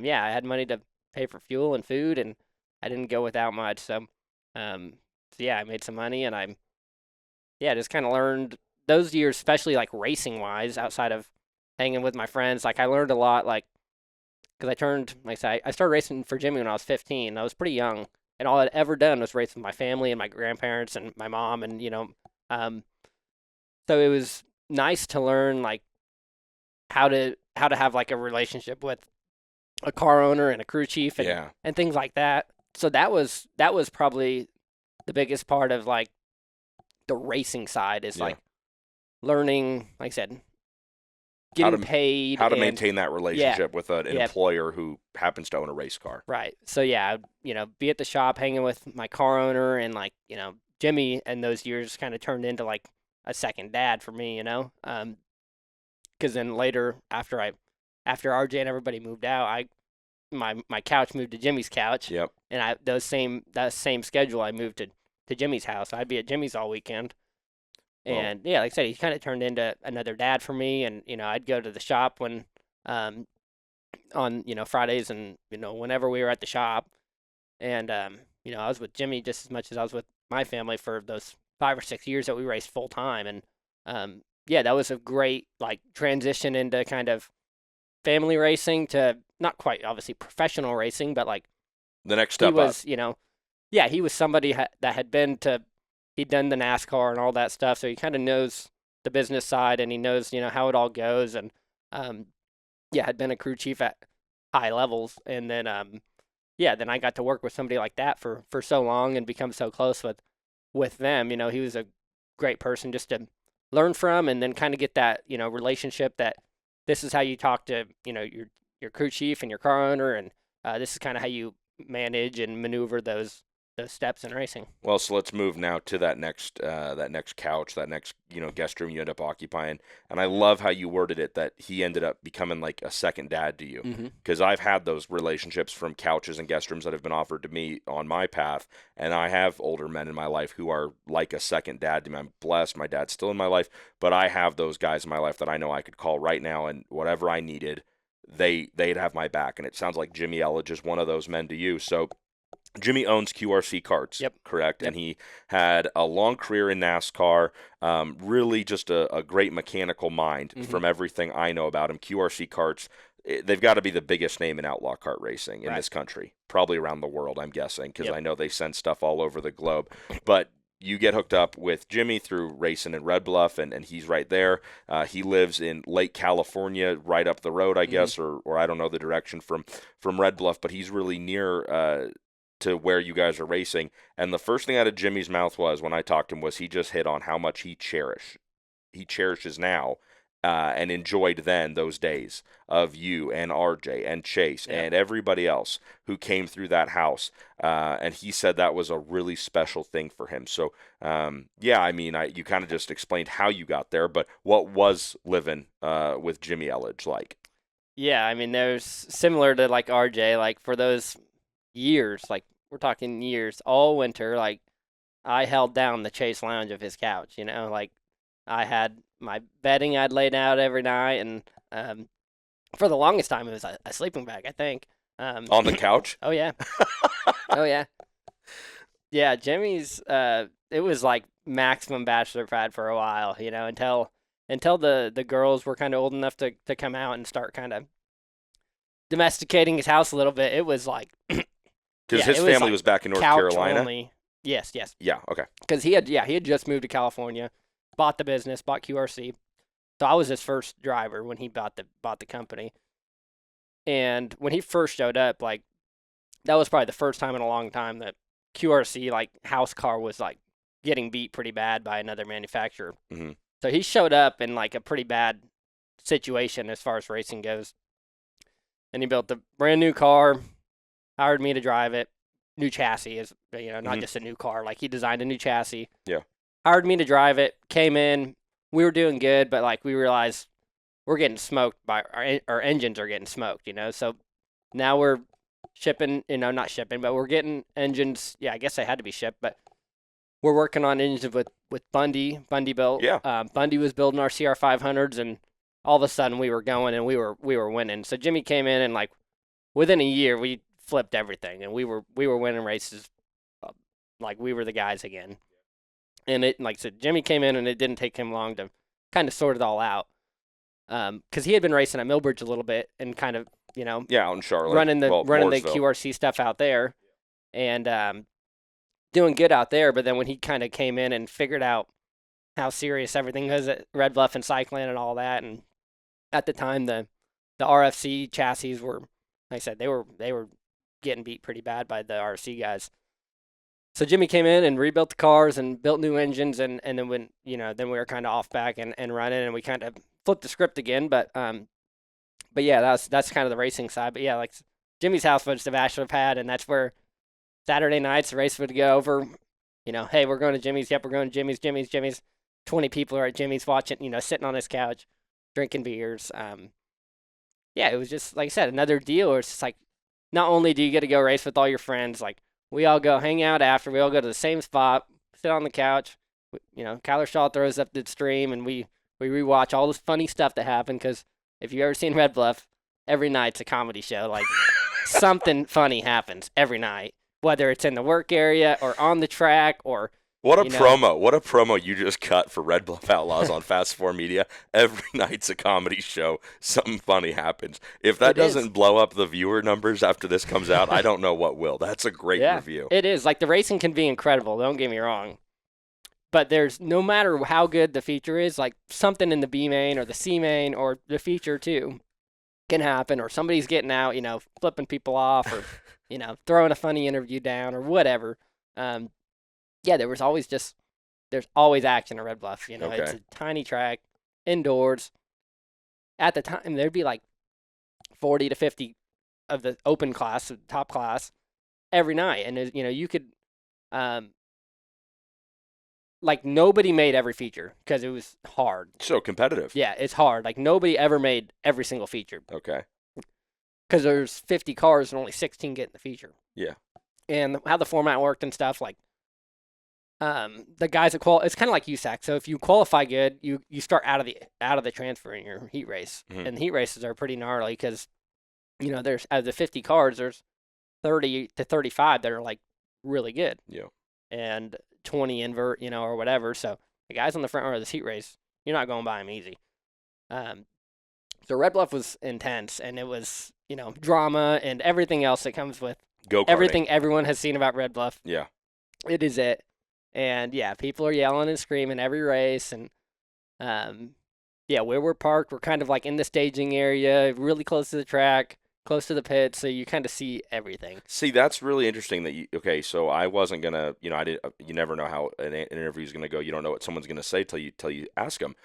yeah, I had money to pay for fuel and food, and I didn't go without much. So, yeah, I made some money, and just kind of learned those years, especially like racing wise, outside of hanging with my friends. Like I learned a lot, like because I started racing for Jimmy when I was 15. I was pretty young. and all I'd ever done was race with my family and my grandparents and my mom, and so it was nice to learn like how to have like a relationship with a car owner and a crew chief and things like that. So that was probably the biggest part of like the racing side is like learning, like I said, getting paid, how to maintain that relationship with an employer who happens to own a race car. Right. So yeah, be at the shop hanging with my car owner, and like Jimmy in those years kind of turned into like a second dad for me, because then later after RJ and everybody moved out, my couch moved to Jimmy's couch. Yep. And that same schedule, I moved to Jimmy's house. I'd be at Jimmy's all weekend. And yeah, like I said, he kind of turned into another dad for me. And I'd go to the shop when on Fridays and whenever we were at the shop. And I was with Jimmy just as much as I was with my family for those 5 or 6 years that we raced full time. And yeah, that was a great like transition into kind of family racing to not quite obviously professional racing, but like the next step he was, he was somebody that had he'd done the NASCAR and all that stuff. So he kind of knows the business side, and he knows, how it all goes. And, had been a crew chief at high levels. And then, then I got to work with somebody like that for so long and become so close with them. He was a great person just to learn from, and then kind of get that, relationship that this is how you talk to, your crew chief and your car owner. And this is kind of how you manage and maneuver those steps in racing. Well, so let's move now to that next couch, that next guest room you end up occupying. And I love how you worded it, that he ended up becoming like a second dad to you. Because I've had those relationships from couches and guest rooms that have been offered to me on my path, and I have older men in my life who are like a second dad to me. I'm blessed, my dad's still in my life, but I have those guys in my life that I know I could call right now, and whatever I needed, they'd have my back. And it sounds like Jimmy Ellig is one of those men to you. So Jimmy owns QRC karts, correct? Yep. And he had a long career in NASCAR, really just a great mechanical mind from everything I know about him. QRC karts, they've got to be the biggest name in outlaw kart racing in this country, probably around the world, I'm guessing, because I know they send stuff all over the globe. But you get hooked up with Jimmy through racing in Red Bluff, and he's right there. He lives in Lake California, right up the road, I guess, or I don't know the direction from Red Bluff, but he's really near to where you guys are racing. And the first thing out of Jimmy's mouth was, when I talked to him, was he just hit on how much he cherishes now and enjoyed then those days of you and RJ and Chase and everybody else who came through that house. And he said that was a really special thing for him. So, you kind of just explained how you got there, but what was living with Jimmy Ellig like? Yeah, I mean, there's similar to like RJ, like for those years, like we're talking years, all winter, like I held down the Chase lounge of his couch, like I had my bedding I'd laid out every night, and for the longest time it was a sleeping bag, I think. On the couch? Oh yeah. Oh yeah. Yeah, Jimmy's it was like maximum bachelor pad for a while, until the girls were kind of old enough to come out and start kind of domesticating his house a little bit. It was like because his family was back in North Carolina. Only. Yes. Yeah. Okay. Because he had just moved to California, bought the business, bought QRC. So I was his first driver when he bought the company. And when he first showed up, like that was probably the first time in a long time that QRC like house car was like getting beat pretty bad by another manufacturer. So he showed up in like a pretty bad situation as far as racing goes. And he built a brand new car, hired me to drive it. New chassis is, not just a new car. Like he designed a new chassis. Yeah. Hired me to drive it. Came in. We were doing good, but like we realized we're getting smoked by our engines are getting smoked. So now we're shipping. Not shipping, but we're getting engines. Yeah, I guess they had to be shipped, but we're working on engines with Bundy. Bundy built. Yeah. Bundy was building our CR500s, and all of a sudden we were going and we were winning. So Jimmy came in, and like within a year we flipped everything, and we were winning races like we were the guys again. And it, like I said, Jimmy came in, and it didn't take him long to kind of sort it all out, because he had been racing at Millbridge a little bit and kind of out in Charlotte, running the QRC stuff out there. and doing good out there. But then when he kind of came in and figured out how serious everything was at Red Bluff and cycling and all that, and at the time the RFC chassis were, like I said, they were getting beat pretty bad by the RFC guys. So Jimmy came in and rebuilt the cars and built new engines, and then when then we were kind of off back and running, and we kind of flipped the script again. But yeah, that's kind of the racing side. But yeah, like Jimmy's house would have actually have had, and that's where Saturday nights the race would go over. Hey, we're going to Jimmy's. Yep, we're going to Jimmy's. 20 people are at Jimmy's watching, sitting on his couch, drinking beers. Yeah, it was just, like I said, another deal where it's just like, not only do you get to go race with all your friends, like, we all go hang out after, we all go to the same spot, sit on the couch, Kyler Shaw throws up the stream, and we rewatch all this funny stuff that happened, because if you've ever seen Red Bluff, every night's a comedy show. Like, something funny happens every night, whether it's in the work area or on the track or... What a promo. What a promo you just cut for Red Bluff Outlaws on Fast 4 Media. Every night's a comedy show. Something funny happens. If that doesn't blow up the viewer numbers after this comes out, I don't know what will. That's a great review. It is. Like, the racing can be incredible. Don't get me wrong. But there's, no matter how good the feature is, like, something in the B main or the C main or the feature too can happen, or somebody's getting out, flipping people off, or, throwing a funny interview down or whatever. Yeah, there's always action at Red Bluff. It's a tiny track, indoors. At the time, there'd be like 40 to 50 of the open class, the top class, every night. And, you could, like, nobody made every feature because it was hard. So competitive. Yeah, it's hard. Like, nobody ever made every single feature. Okay. Because there's 50 cars and only 16 get in the feature. Yeah. And how the format worked and stuff, like, the guys that it's kind of like USAC. So if you qualify good, you start out of the transfer in your heat race, and the heat races are pretty gnarly because, there's, out of the 50 cars, there's 30 to 35 that are like really good. Yeah. And 20 invert, or whatever. So the guys on the front row of this heat race, you're not going by them easy. So Red Bluff was intense, and it was, drama and everything else that comes with everything everyone has seen about Red Bluff. Yeah. It is it. And, yeah, people are yelling and screaming every race. And, yeah, where we're parked, we're kind of like in the staging area, really close to the track, close to the pit, so you kind of see everything. See, that's really interesting that so I wasn't going to, you never know how an interview is going to go. You don't know what someone's going to say till you ask them.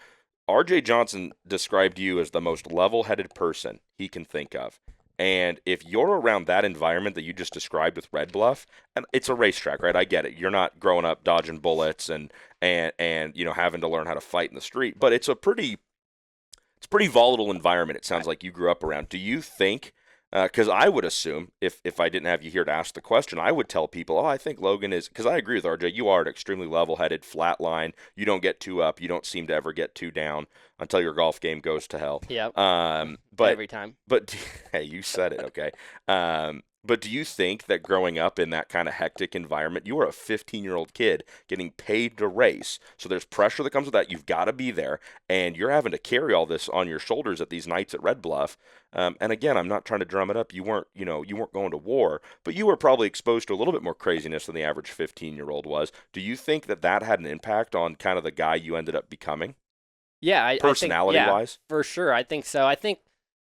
RJ Johnson described you as the most level-headed person he can think of. And if you're around that environment that you just described with Red Bluff, and it's a racetrack, right? I get it. You're not growing up dodging bullets and having to learn how to fight in the street, but it's a pretty volatile environment. It sounds like you grew up around. Do you think? Because I would assume if I didn't have you here to ask the question, I would tell people, I think Logan is, because I agree with RJ. You are an extremely level-headed, flat line. You don't get too up. You don't seem to ever get too down until your golf game goes to hell. Yeah. But every time. But hey, you said it, okay. But do you think that growing up in that kind of hectic environment, you were a 15-year-old kid getting paid to race, so there's pressure that comes with that. You've got to be there, and you're having to carry all this on your shoulders at these nights at Red Bluff. And again, I'm not trying to drum it up. You weren't going to war, but you were probably exposed to a little bit more craziness than the average 15-year-old was. Do you think that had an impact on kind of the guy you ended up becoming? Yeah, personality-wise, for sure. I think so. I think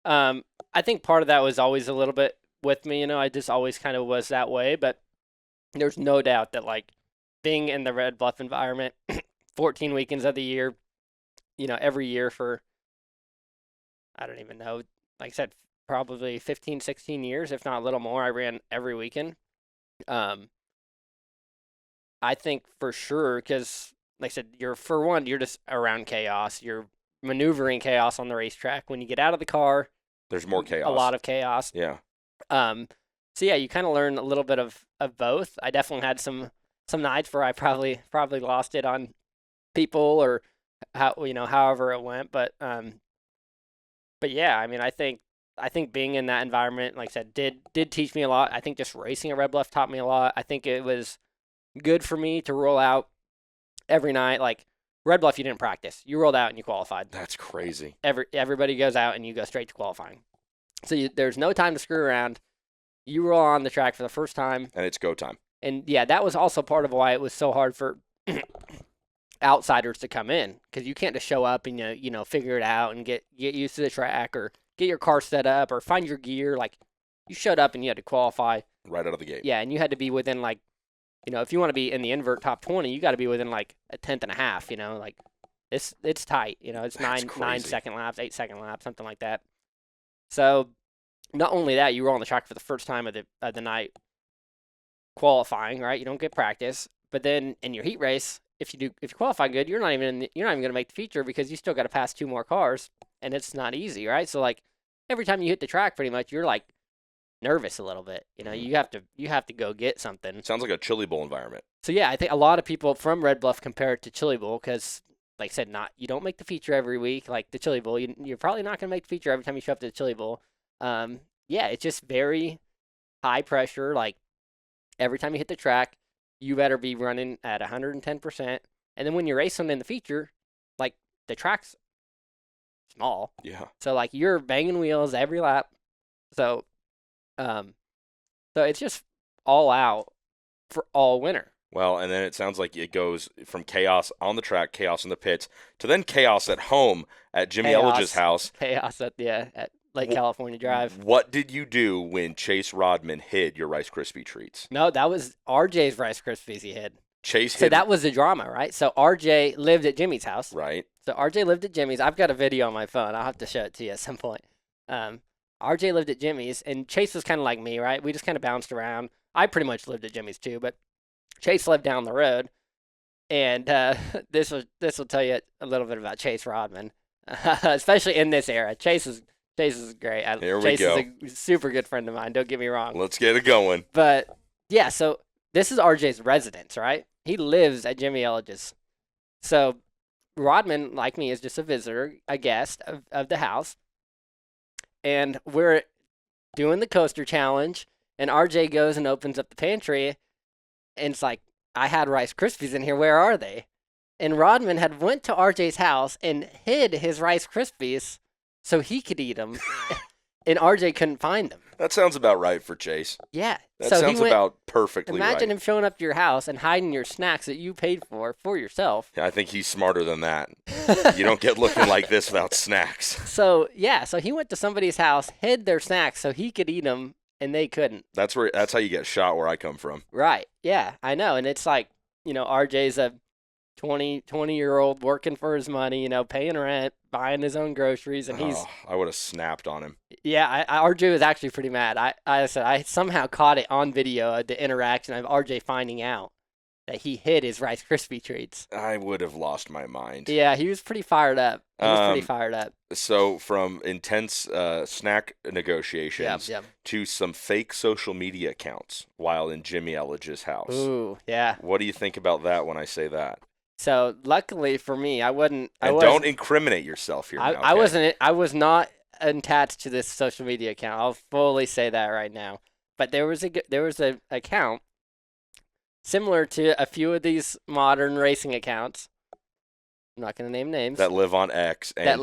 part of that was always a little bit with me. I just always kind of was that way. But there's no doubt that, like, being in the Red Bluff environment, 14 weekends of the year, every year for, I don't even know, like I said, probably 15, 16 years, if not a little more. I ran every weekend. I think for sure, because, like I said, you're just around chaos. You're maneuvering chaos on the racetrack. When you get out of the car, there's more chaos. A lot of chaos. Yeah. So yeah, you kind of learn a little bit of both. I definitely had some nights where I probably lost it on people, or however it went. But yeah, I mean, I think being in that environment, like I said, did teach me a lot. I think just racing at Red Bluff taught me a lot. I think it was good for me to roll out every night. Like, Red Bluff, you didn't practice. You rolled out and you qualified. That's crazy. Everybody goes out and you go straight to qualifying. So there's no time to screw around. you were on the track for the first time. And it's go time. And yeah, that was also part of why it was so hard for outsiders to come in, because you can't just show up and figure it out and get used to the track or get your car set up or find your gear. Like, you showed up and you had to qualify Right out of the gate. Yeah, and you had to be within like, if you want to be in the invert top 20, you got to be within like a tenth and a half. Like it's tight. It's That's 9 crazy. second laps, 8 second laps, something like that. So not only that, you were on the track for the first time of the night qualifying, right? You don't get practice, but then in your heat race, if you qualify good, you're not even going to make the feature, because you still got to pass 2 more cars, and it's not easy, right? So like every time you hit the track, pretty much you're like nervous a little bit. You have to go get something. Sounds like a Chili Bowl environment. So yeah, I think a lot of people from Red Bluff compare it to Chili Bowl, because, like I said, you don't make the feature every week like the Chili Bowl. You're probably not going to make the feature every time you show up to the Chili Bowl. Yeah, it's just very high pressure. Like, every time you hit the track, you better be running at 110%. And then when you're racing in the feature, like, the track's small. Yeah. So like you're banging wheels every lap. So it's just all out for all winter. Well, and then it sounds like it goes from chaos on the track, chaos in the pits, to then chaos at home at Jimmy Ellig's house. Chaos at Lake California Drive. What did you do when Chase Rodman hid your Rice Krispie treats? No, that was RJ's Rice Krispies he hid. Chase So hid. that was the drama, right? So RJ lived at Jimmy's house. Right. So RJ lived at Jimmy's. I've got a video on my phone. I'll have to show it to you at some point. RJ lived at Jimmy's, and Chase was kind of like me, right? We just kind of bounced around. I pretty much lived at Jimmy's too, but Chase lived down the road. And this will tell you a little bit about Chase Rodman, especially in this era. Chase is great. Here we Chase go. is a super good friend of mine. Don't get me wrong. Let's get it going. But yeah, so this is RJ's residence, right? He lives at Jimmy Ellig's. So Rodman, like me, is just a visitor, a guest of the house. And we're doing the coaster challenge, and RJ goes and opens up the pantry, and it's like, I had Rice Krispies in here. Where are they? And Rodman had went to RJ's house and hid his Rice Krispies so he could eat them, and RJ couldn't find them. That sounds about right for Chase. Yeah. That so sounds about perfectly Imagine right. him showing up to your house and hiding your snacks that you paid for yourself. I think he's smarter than that. You don't get looking like this without snacks. So he went to somebody's house, hid their snacks so he could eat them, and they couldn't. That's how you get shot where I come from. Right. Yeah, I know. And it's like, RJ's a 20-year-old working for his money, paying rent, buying his own groceries, and he's... I would have snapped on him. Yeah, RJ was actually pretty mad. I somehow caught it on video, the interaction of RJ finding out that he hid his Rice Krispie treats. I would have lost my mind. Yeah, he was pretty fired up. So from intense snack negotiations to some fake social media accounts while in Jimmy Ellig's house. Ooh, yeah. What do you think about that when I say that? So luckily for me, don't incriminate yourself here. I was not attached to this social media account. I'll fully say that right now. But there was a account similar to a few of these modern racing accounts. I'm not going to name names. That live on X and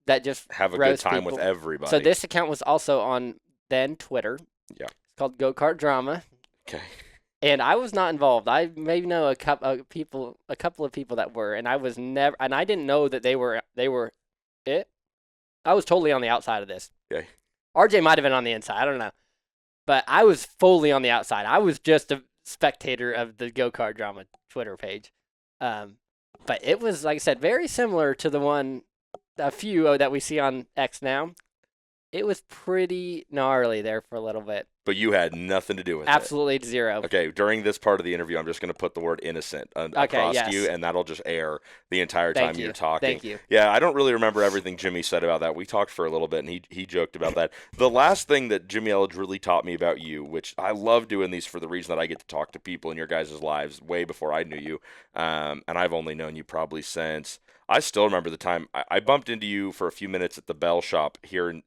that just have a good roast time people. with everybody. So this account was also on then Twitter. Yeah. It's called Go Kart Drama. Okay. And I was not involved. I maybe know a couple of people that were, and I was never, and I didn't know that they were it. I was totally on the outside of this. Okay. RJ might have been on the inside. I don't know, but I was fully on the outside. I was just a spectator of the Go Kart Drama Twitter page. But it was, like I said, very similar to a few that we see on X now. It was pretty gnarly there for a little bit. But you had nothing to do with it. Absolutely zero. Okay, during this part of the interview, I'm just going to put the word innocent across you, and that'll just air the entire time you're talking. Thank you. Yeah, I don't really remember everything Jimmy said about that. We talked for a little bit, and he joked about that. The last thing that Jimmy Ellig really taught me about you, which I love doing these for the reason that I get to talk to people in your guys' lives way before I knew you, and I've only known you probably since... I still remember the time I bumped into you for a few minutes at the Bell Shop here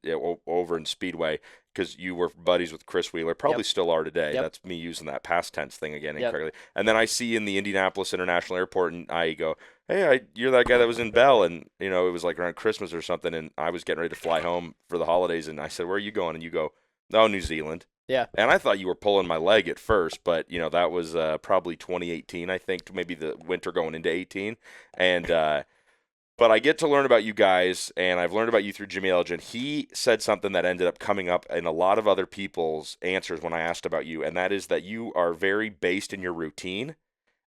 over in Speedway because you were buddies with Chris Wheeler, probably still are today. Yep. That's me using that past tense thing again incorrectly. And then I see you in the Indianapolis International Airport, and I go, hey, you're that guy that was in Bell, and it was like around Christmas or something, and I was getting ready to fly home for the holidays, and I said, where are you going? And you go, oh, New Zealand. Yeah. And I thought you were pulling my leg at first, but that was probably 2018, I think, maybe the winter going into 18. And but I get to learn about you guys, and I've learned about you through Jimmy Ellig. And he said something that ended up coming up in a lot of other people's answers when I asked about you, and that is that you are very based in your routine.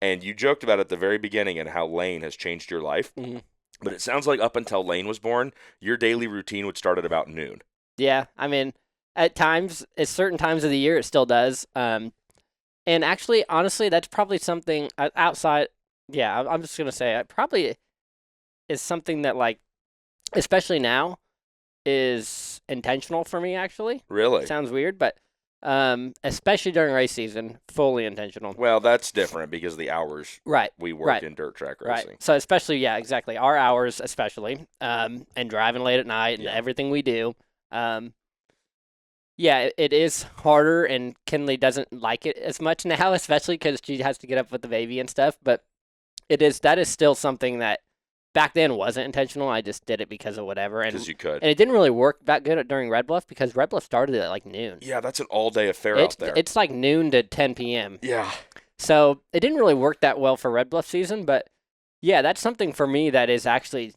And you joked about it at the very beginning and how Lane has changed your life. Mm-hmm. But it sounds like up until Lane was born, your daily routine would start at about noon. Yeah, I mean, at times, at certain times of the year, it still does. And actually, honestly, that's probably something outside. Yeah, I'm just gonna say it probably is something that, like, especially now, is intentional for me. Actually, Really? it sounds weird, but especially during race season, fully intentional. Well, that's different because of the hours Right. we work in dirt track racing. Right. So especially, yeah, exactly. Our hours, especially, and driving late at night and Yeah. everything we do. Yeah, it is harder, and Kinley doesn't like it as much now, especially because she has to get up with the baby and stuff. But that is still something that back then wasn't intentional. I just did it because of whatever, and Because you could. it didn't really work that good during Red Bluff because Red Bluff started at like noon. Yeah, that's an all-day affair out there. It's like noon to 10 p.m. Yeah. So it didn't really work that well for Red Bluff season, but yeah, that's something for me that is actually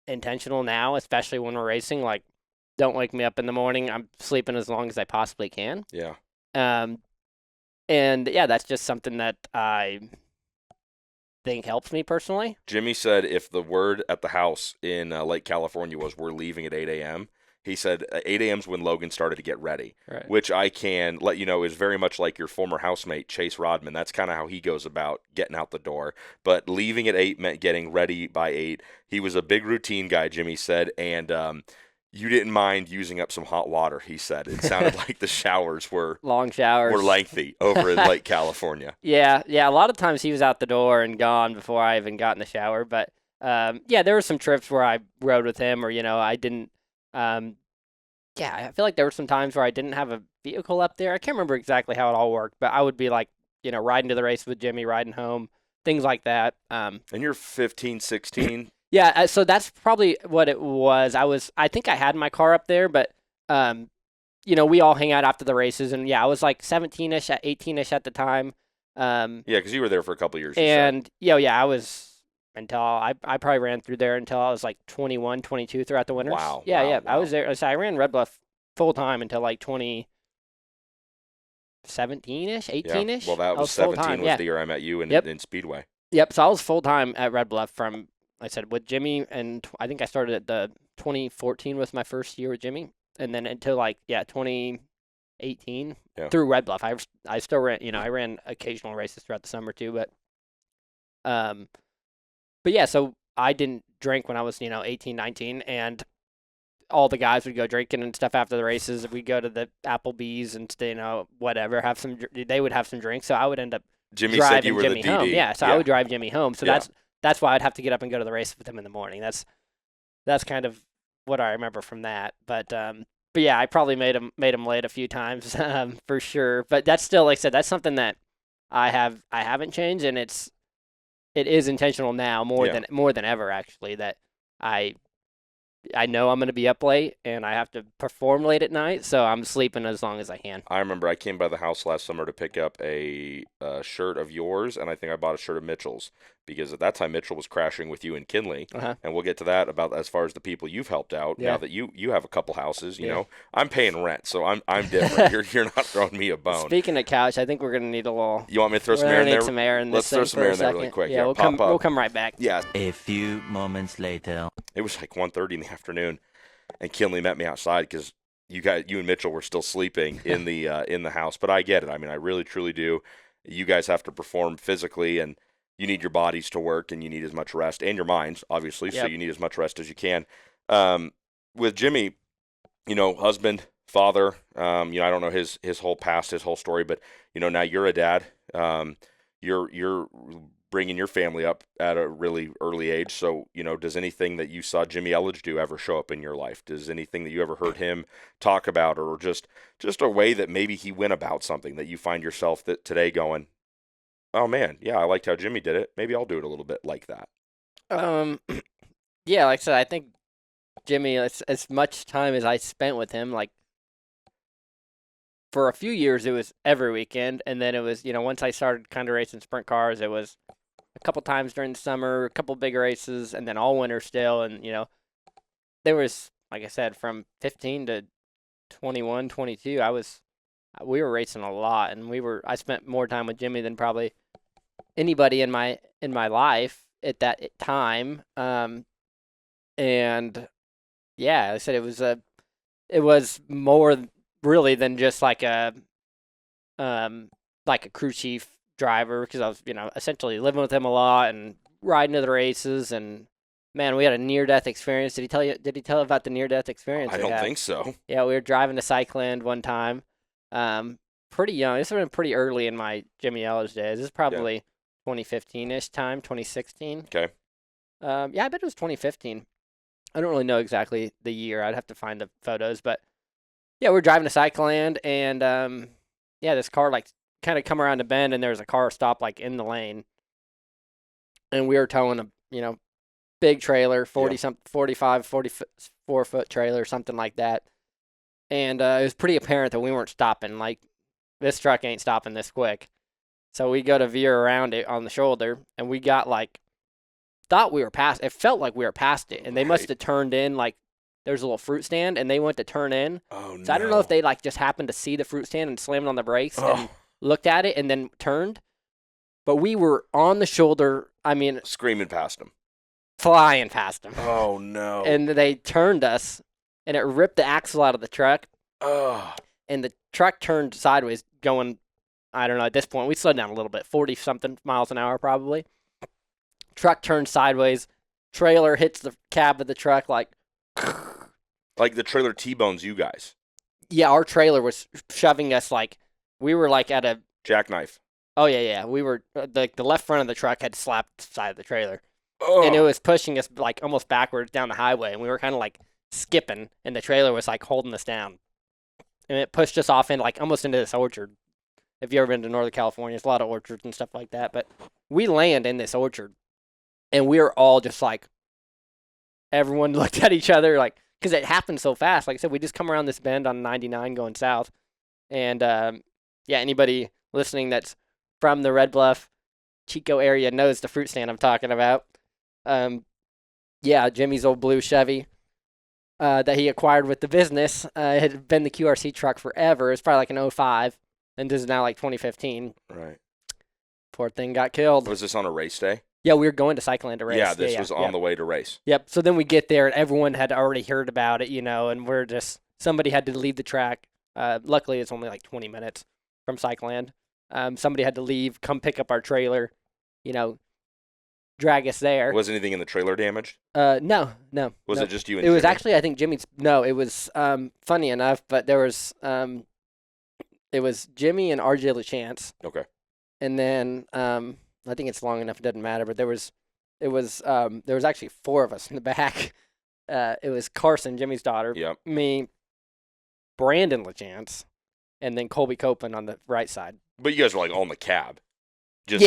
intentional now, especially when we're racing. Like, don't wake me up in the morning. I'm sleeping as long as I possibly can. Yeah. And yeah, that's just something that I think helps me personally. Jimmy said if the word at the house in Lake California was we're leaving at 8 a.m., he said 8 a.m. is when Logan started to get ready, Right. which I can let you know is very much like your former housemate, Chase Rodman. That's kind of how he goes about getting out the door. But leaving at 8 meant getting ready by 8. He was a big routine guy, Jimmy said, and you didn't mind using up some hot water, he said. It sounded like the showers were Long showers. were lengthy over in Lake California. Yeah. A lot of times he was out the door and gone before I even got in the shower. But yeah, there were some trips where I rode with him, or I didn't. Yeah, I feel like there were some times where I didn't have a vehicle up there. I can't remember exactly how it all worked, but I would be like, riding to the race with Jimmy, riding home, things like that. And you're 15, 16. Yeah, so that's probably what it was. I think I had my car up there, but we all hang out after the races, and yeah, I was like 17ish, 18ish at the time. Yeah, because you were there for a couple years. And I was until I probably ran through there until I was like 21, 22 throughout the winters. Wow. Yeah, wow, yeah. wow. I was there. So I ran Red Bluff full time until like 2017ish, 18ish. Yeah. Well, that was 17 was the year I met you in Speedway. Yep. So I was full time at Red Bluff from, like I said, with Jimmy, and I think I started at the 2014 was my first year with Jimmy, and then until 2018 through Red Bluff. I still ran, I ran occasional races throughout the summer too, but yeah, so I didn't drink when I was 18, 19, and all the guys would go drinking and stuff after the races. We'd go to the Applebee's and whatever, they would have some drinks, so I would end up Jimmy driving said you were Jimmy the home. DD. Yeah, so I would drive Jimmy home. So that's why I'd have to get up and go to the race with him in the morning. That's kind of what I remember from that. But yeah, I probably made him late a few times for sure. But that's still, like I said, that's something that I haven't changed, and it is intentional now more than ever, actually, that I know I'm going to be up late and I have to perform late at night, so I'm sleeping as long as I can. I remember I came by the house last summer to pick up a shirt of yours, and I think I bought a shirt of Mitchell's, because at that time Mitchell was crashing with you and Kinley, and we'll get to that about as far as the people you've helped out. Now that you have a couple houses, you know, I'm paying rent, so I'm different. You're not throwing me a bone. Speaking of couch, I think we're going to need a little. You want me to throw some air in there? Some air in this. Let's throw some air in there really quick. Yeah, we'll come right back. Yeah. A few moments later. It was like 1:30 in the afternoon, and Kinley met me outside because you and Mitchell were still sleeping in the house. But I get it. I mean, I really truly do. You guys have to perform physically, and you need your bodies to work, and you need as much rest, and your minds, obviously. So you need as much rest as you can. With Jimmy, husband, father. I don't know his whole past, his whole story, but now you're a dad. You're bringing your family up at a really early age. So, does anything that you saw Jimmy Ellig do ever show up in your life? Does anything that you ever heard him talk about, or just a way that maybe he went about something that you find yourself that today going, oh man, yeah, I liked how Jimmy did it. Maybe I'll do it a little bit like that. Yeah, like I said, I think Jimmy, as much time as I spent with him, like, for a few years it was every weekend, and then it was, once I started kind of racing sprint cars, it was a couple times during the summer, a couple big races, and then all winter still. And there was, like I said, from 15 to 21, 22, we were racing a lot, and I spent more time with Jimmy than probably anybody in my life at that time. And yeah, I said it was more really than just like a crew chief driver, because I was, essentially living with him a lot and riding to the races. And man, we had a near-death experience. Did he tell about the near-death experience? I don't think so. Yeah, we were driving to Cycland one time. Pretty young. This would have been pretty early in my Jimmy Ellig days. This is probably 2015-ish time, 2016. Okay. Yeah, I bet it was 2015. I don't really know exactly the year. I'd have to find the photos, but yeah, we're driving to Cycland, and this car like kind of come around the bend, and there's a car stopped like in the lane, and we were towing a big trailer, 44 foot trailer, something like that, and it was pretty apparent that we weren't stopping. Like, this truck ain't stopping this quick, so we go to veer around it on the shoulder, and we got thought we were past. It felt like we were past it, and they must have turned in. Like, there's a little fruit stand, and they went to turn in. Oh, no. So I don't know if they just happened to see the fruit stand and slammed on the brakes and looked at it and then turned. But we were on the shoulder. I mean, screaming past them, flying past them. Oh no! And they turned us, and it ripped the axle out of the truck. Oh. And the truck turned sideways, going, I don't know. At this point, we slowed down a little bit, 40-something miles an hour probably. Truck turned sideways, trailer hits the cab of the truck like the trailer T-bones you guys. Yeah, our trailer was shoving us we were at a jackknife. Oh yeah. We were the left front of the truck had slapped the side of the trailer, and it was pushing us almost backwards down the highway, and we were kind of skipping, and the trailer was holding us down, and it pushed us off into almost into this orchard. If you ever been to Northern California, there's a lot of orchards and stuff like that. But we land in this orchard. And we were all just everyone looked at each other because it happened so fast. Like I said, we just come around this bend on 99 going south. And, anybody listening that's from the Red Bluff, Chico area knows the fruit stand I'm talking about. Jimmy's old blue Chevy that he acquired with the business had been the QRC truck forever. It's probably an 05, and this is now 2015. Right. Poor thing got killed. Was this on a race day? Yeah, we were going to Cycland to race. Yeah, this was on the way to race. Yep. So then we get there, and everyone had already heard about it, and somebody had to leave the track. Luckily, it's only 20 minutes from Cycland. Somebody had to leave, come pick up our trailer, drag us there. Was anything in the trailer damaged? No. Was it just you and It was Jimmy? actually, I think, Jimmy's. No, it was funny enough, but there was, it was Jimmy and RJ LaChance. Okay. And then, I think it's long enough, it doesn't matter, but there was actually four of us in the back. It was Carson, Jimmy's daughter, me, Brandon LaChance, and then Colby Copeland on the right side. But you guys were all in the cab. Just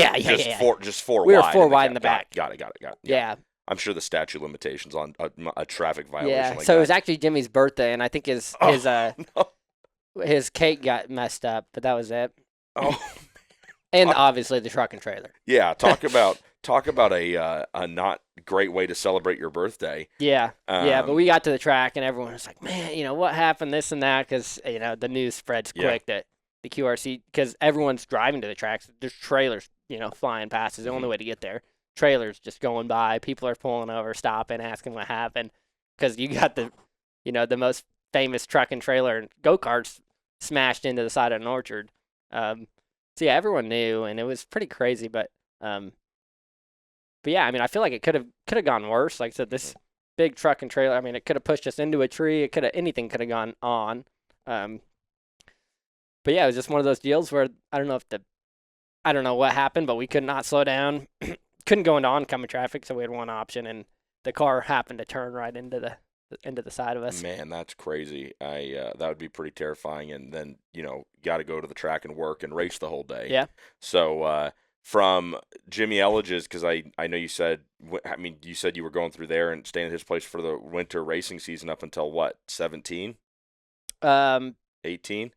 four we wide. We were 4 wide in the back. Got it. Yeah. I'm sure the statute of limitations on a traffic violation like that. So it was actually Jimmy's birthday, and I think his cake got messed up, but that was it. Oh. And obviously the truck and trailer. Yeah, talk about a not great way to celebrate your birthday. Yeah, but we got to the track, and everyone was like, man, what happened, this and that, because, the news spreads quick that the QRC, because everyone's driving to the tracks, there's trailers, flying past. It's the only way to get there. Trailers just going by. People are pulling over, stopping, asking what happened, because you got the most famous truck and trailer and go-karts smashed into the side of an orchard. So yeah, everyone knew, and it was pretty crazy. But yeah, I feel like it could have gone worse. Like I said, this big truck and trailer. It could have pushed us into a tree. Anything could have gone on. But yeah, it was just one of those deals where I don't know what happened, but we could not slow down. Couldn't go into oncoming traffic, so we had one option, and the car happened to turn right into the side of us. Man, that's crazy. That would be pretty terrifying. And then got to go to the track and work and race the whole day. Yeah. So from Jimmy Ellig's, because I know you said you were going through there and staying at his place for the winter racing season up until what, 17? 18?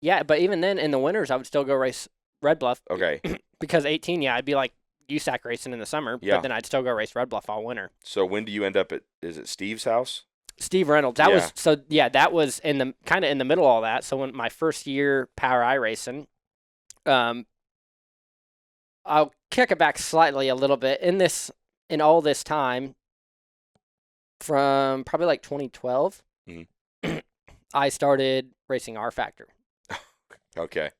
Yeah, but even then, in the winters, I would still go race Red Bluff Okay. because 18, yeah, I'd be like USAC racing in the summer, Yeah. but then I'd still go race Red Bluff all winter. So when do you end up at? Is it Steve's house? Steve Reynolds, that Yeah. was so yeah, that was in the kind of in the middle of all that. So when my first year Power I racing, I'll kick it back slightly a little bit in all this time from probably like 2012. I started racing R Factor. Okay.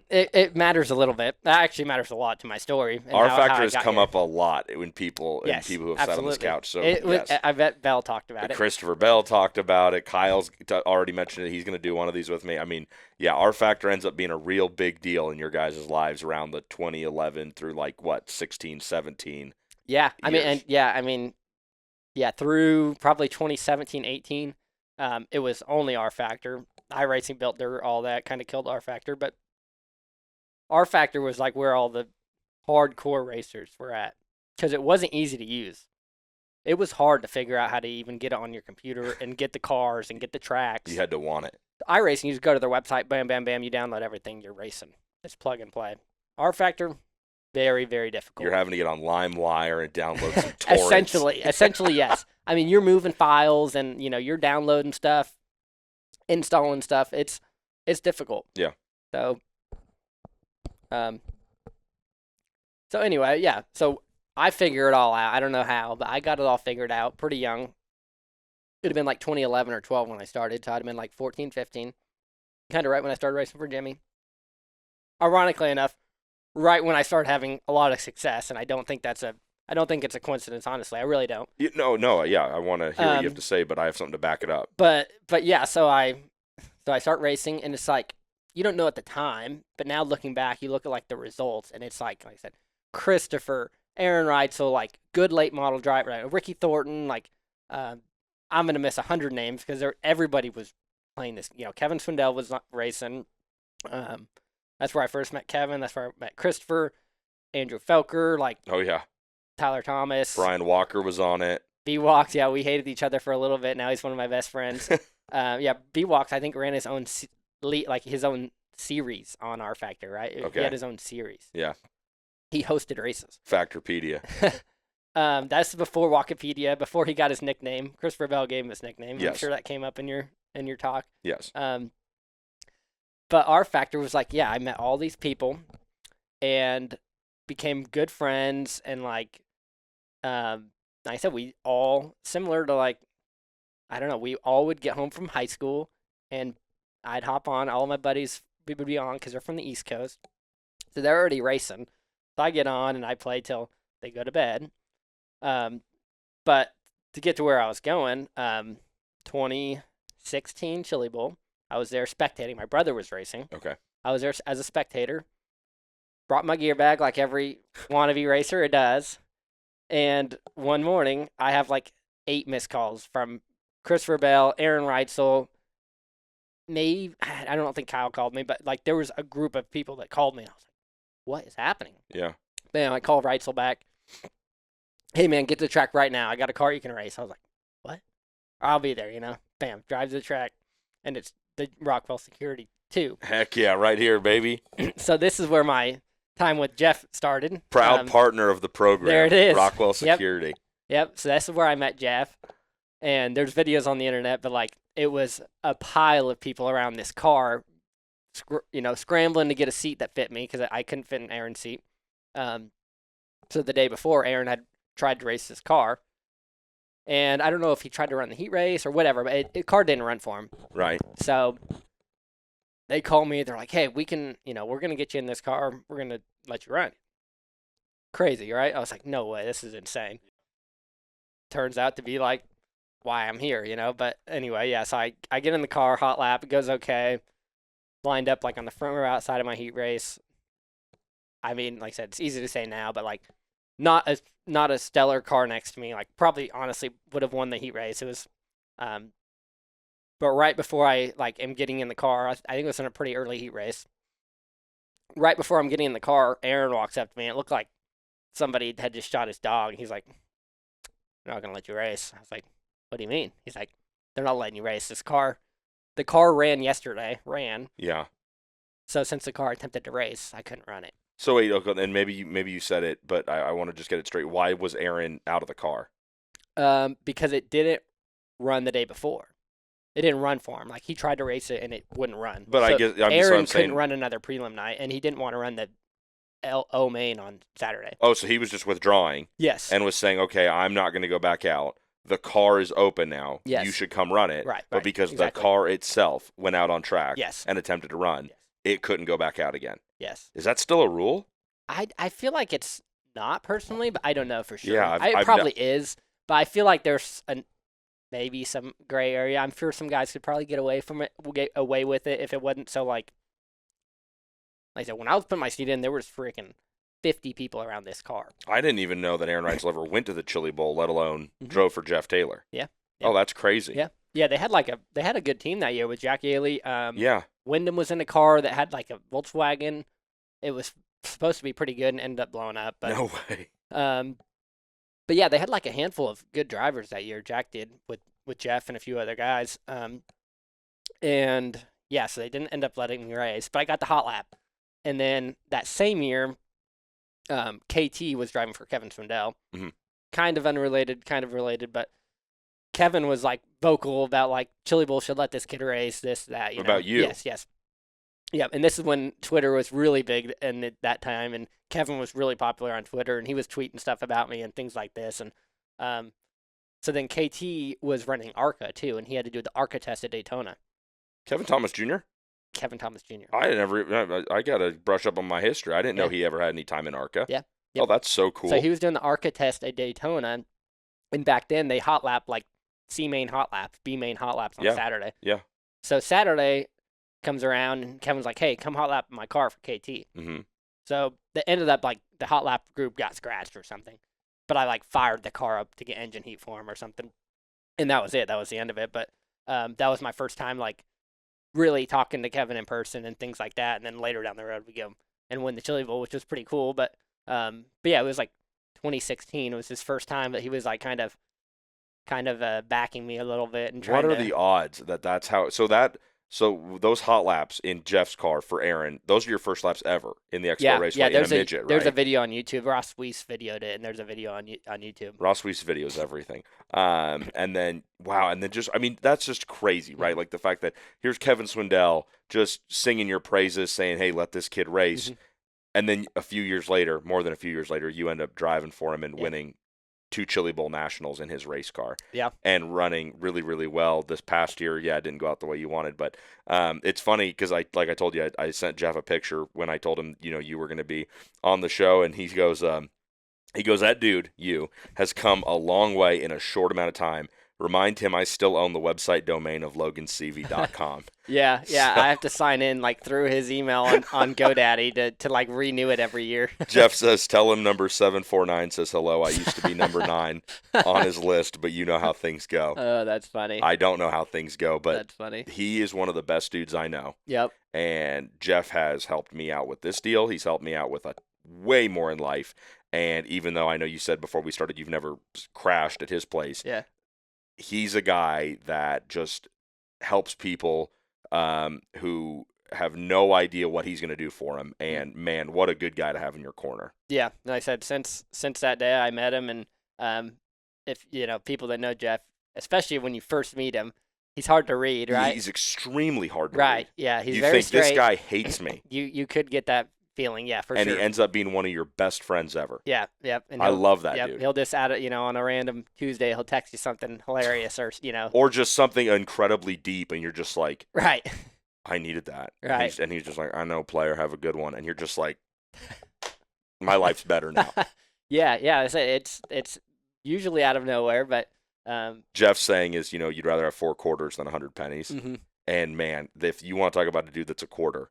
It matters a little bit. That actually matters a lot to my story. And R how Factor I has got come here. up a lot when people Yes, who have sat on this absolutely. couch. So Was, yes. I bet Bell talked about it. Christopher Bell talked about it. Kyle's already mentioned it. He's going to do one of these with me. I mean, yeah, R Factor ends up being a real big deal in your guys' lives around the 2011 through like what 16, 17. Yeah, I mean, years. through probably 2017, 18, it was only R Factor. iRacing built dirt, all that kind of killed R Factor, but R Factor was like where all the hardcore racers were at because it wasn't easy to use. It was hard to figure out how to even get it on your computer and get the cars and get the tracks. You had to want it. iRacing, you just go to their website, bam, bam, bam, you download everything, you're racing. It's plug and play. R Factor, very, very difficult. You're having to get on LimeWire and download some torrents. Essentially, yes. I mean, you're moving files and you're downloading stuff, installing stuff. It's difficult. Yeah. So anyway, yeah. So I figure it all out. I don't know how, but I got it all figured out pretty young. It would have been like 2011 or 12 when I started, so I'd have been like 14, 15. Kind of right when I started racing for Jimmy. Ironically enough, right when I started having a lot of success, and I don't think it's a coincidence, honestly. I really don't. No, yeah, I want to hear what you have to say, but I have something to back it up. But yeah, so I start racing, and it's like you don't know at the time, but now looking back, you look at like the results, and it's like I said, Christopher, Aaron Reitzel, like good late model driver, like Ricky Thornton, like I'm gonna miss 100 names because everybody was playing this. Kevin Swindell was not racing. That's where I first met Kevin. That's where I met Christopher, Andrew Felker, like Oh yeah, Tyler Thomas, Brian Walker was on it. B-Walks, yeah, we hated each other for a little bit. Now he's one of my best friends. B-Walks, I think, ran his own his own series on R Factor, right? Okay. He had his own series. Yeah. He hosted races. Factorpedia. That's before Wikipedia, before he got his nickname. Christopher Bell gave him his nickname. Yes. I'm sure that came up in your talk. Yes. But R Factor was like, yeah, I met all these people and became good friends, and like I said, we all similar to like, I don't know, we all would get home from high school and I'd hop on, all my buddies would be on because they're from the East Coast. So they're already racing. So I get on and I play till they go to bed. But to get to where I was going, 2016 Chili Bowl, I was there spectating. My brother was racing. Okay. I was there as a spectator. Brought my gear bag like every wannabe racer it does. And one morning, I have like 8 missed calls from Christopher Bell, Aaron Reitzel. Maybe, I don't think Kyle called me, but like there was a group of people that called me. And I was like, what is happening? Yeah. Bam, I called Reitzel back. Hey, man, get to the track right now. I got a car you can race. I was like, what? I'll be there, Bam, drive to the track. And it's the Rockwell Security 2. Heck yeah, right here, baby. So this is where my time with Jeff started. Proud partner of the program. There it is. Rockwell Security. Yep. So that's where I met Jeff. And there's videos on the internet, but like it was a pile of people around this car, scrambling to get a seat that fit me because I couldn't fit in Aaron's seat. So the day before, Aaron had tried to race his car. And I don't know if he tried to run the heat race or whatever, but the car didn't run for him. Right. So they call me. They're like, hey, we can, we're going to get you in this car. We're going to let you run. Crazy, right? I was like, no way. This is insane. Turns out to be like why I'm here, But anyway, yeah, so I get in the car, hot lap. It goes okay. Lined up like on the front row outside of my heat race. I mean, like I said, it's easy to say now, but like not a stellar car next to me. Like probably honestly would have won the heat race. It was but right before I like am getting in the car, I think it was in a pretty early heat race. Right before I'm getting in the car, Aaron walks up to me. It looked like somebody had just shot his dog. And he's like, "They're not gonna let you race." I was like, "What do you mean?" He's like, "They're not letting you race. The car ran yesterday. Yeah. So since the car attempted to race, I couldn't run it. So wait, okay, and maybe you said it, but I want to just get it straight. Why was Aaron out of the car? Because it didn't run the day before. It didn't run for him. Like, he tried to race it, and it wouldn't run. But so I guess I'm Aaron saying. couldn't run another prelim night, and he didn't want to run the O main on Saturday. Oh, so he was just withdrawing. Yes. And was saying, okay, I'm not going to go back out. The car is open now. Yes. You should come run it. Right. But because exactly. the car itself went out on track Yes. and attempted to run, Yes. it couldn't go back out again. Yes. Is that still a rule? I feel like it's not personally, but I don't know for sure. Yeah, it probably is, but I feel like there's maybe some gray area. I'm sure some guys could probably get away from it, get away with it if it wasn't so like I said, when I was putting my seat in, there was freaking 50 people around this car. I didn't even know that Aaron Reitzel ever went to the Chili Bowl, let alone drove for Jeff Taylor. Yeah. Oh, that's crazy. Yeah. Yeah, they had a good team that year with Jack Ellig. Yeah. Wyndham was in a car that had like a Volkswagen. It was supposed to be pretty good and ended up blowing up. But, No way. But yeah, they had like a handful of good drivers that year. Jack did with Jeff and a few other guys. And yeah, so they didn't end up letting me race, but I got the hot lap. And then that same year, KT was driving for Kevin Swindell. Mm-hmm. Kind of unrelated, kind of related, but Kevin was like vocal about like Chili Bowl should let this kid race, this, that. You know? About you? Yes. Yeah, and this is when Twitter was really big and at that time, and Kevin was really popular on Twitter, and he was tweeting stuff about me and things like this. And so then KT was running ARCA too, and he had to do the ARCA test at Daytona. Kevin Thomas Jr.? Kevin Thomas Jr. I got to brush up on my history. I didn't know Yeah. he ever had any time in ARCA. Yeah. Oh, Yep. that's so cool. So he was doing the ARCA test at Daytona, and back then they hot lap like C main hot laps, B main hot laps on Yeah. Saturday. Yeah. So Saturday comes around, and Kevin's like, "Hey, come hot lap my car for KT." Mm-hmm. So the ended up like the hot lap group got scratched or something, but I like fired the car up to get engine heat for him or something, and that was it. That was the end of it. But that was my first time like really talking to Kevin in person and things like that. And then later down the road we go and win the Chili Bowl, which was pretty cool. But yeah, it was like 2016. It was his first time that he was like kind of backing me a little bit and trying. What are the odds that that's how? So those hot laps in Jeff's car for Aaron, those are your first laps ever in the Expo Raceway in a midget, right? There's a video on YouTube. Ross Weiss videoed it, and there's a video on YouTube. Ross Weiss videos everything. And then, wow, and then just, I mean, that's just crazy, right? Like the fact that here's Kevin Swindell just singing your praises, saying, hey, let this kid race. Mm-hmm. And then more than a few years later, you end up driving for him and winning 2 Chili Bowl Nationals in his race car. Yeah. And running really, really well this past year. Yeah, it didn't go out the way you wanted, but it's funny because like I told you, I sent Jeff a picture when I told him, you were going to be on the show, and he goes, that dude, has come a long way in a short amount of time. Remind him I still own the website domain of loganseavey.com. Yeah, I have to sign in like through his email on GoDaddy to like renew it every year. Jeff says, tell him number 749 says hello. I used to be number 9 on his list, but you know how things go. Oh, that's funny. I don't know how things go, but that's funny. He is one of the best dudes I know. Yep. And Jeff has helped me out with this deal. He's helped me out with way more in life. And even though I know you said before we started you've never crashed at his place. Yeah. He's a guy that just helps people who have no idea what he's going to do for them. And, man, what a good guy to have in your corner. Yeah. Like I said, since that day I met him, and if, people that know Jeff, especially when you first meet him, he's hard to read, right? He's extremely hard to read. Right, yeah. He's you very think straight. This guy hates me. You could get that feeling, yeah, for and sure. And he ends up being one of your best friends ever. Yeah, yep. And I love that dude. He'll just add it, on a random Tuesday, he'll text you something hilarious or, Or just something incredibly deep, and you're just like, right. I needed that. Right. And he's just like, I know, player, have a good one. And you're just like, my life's better now. Yeah. It's usually out of nowhere, but. Jeff's saying is, you'd rather have 4 quarters than 100 pennies. Mm-hmm. And, man, if you want to talk about a dude that's a quarter,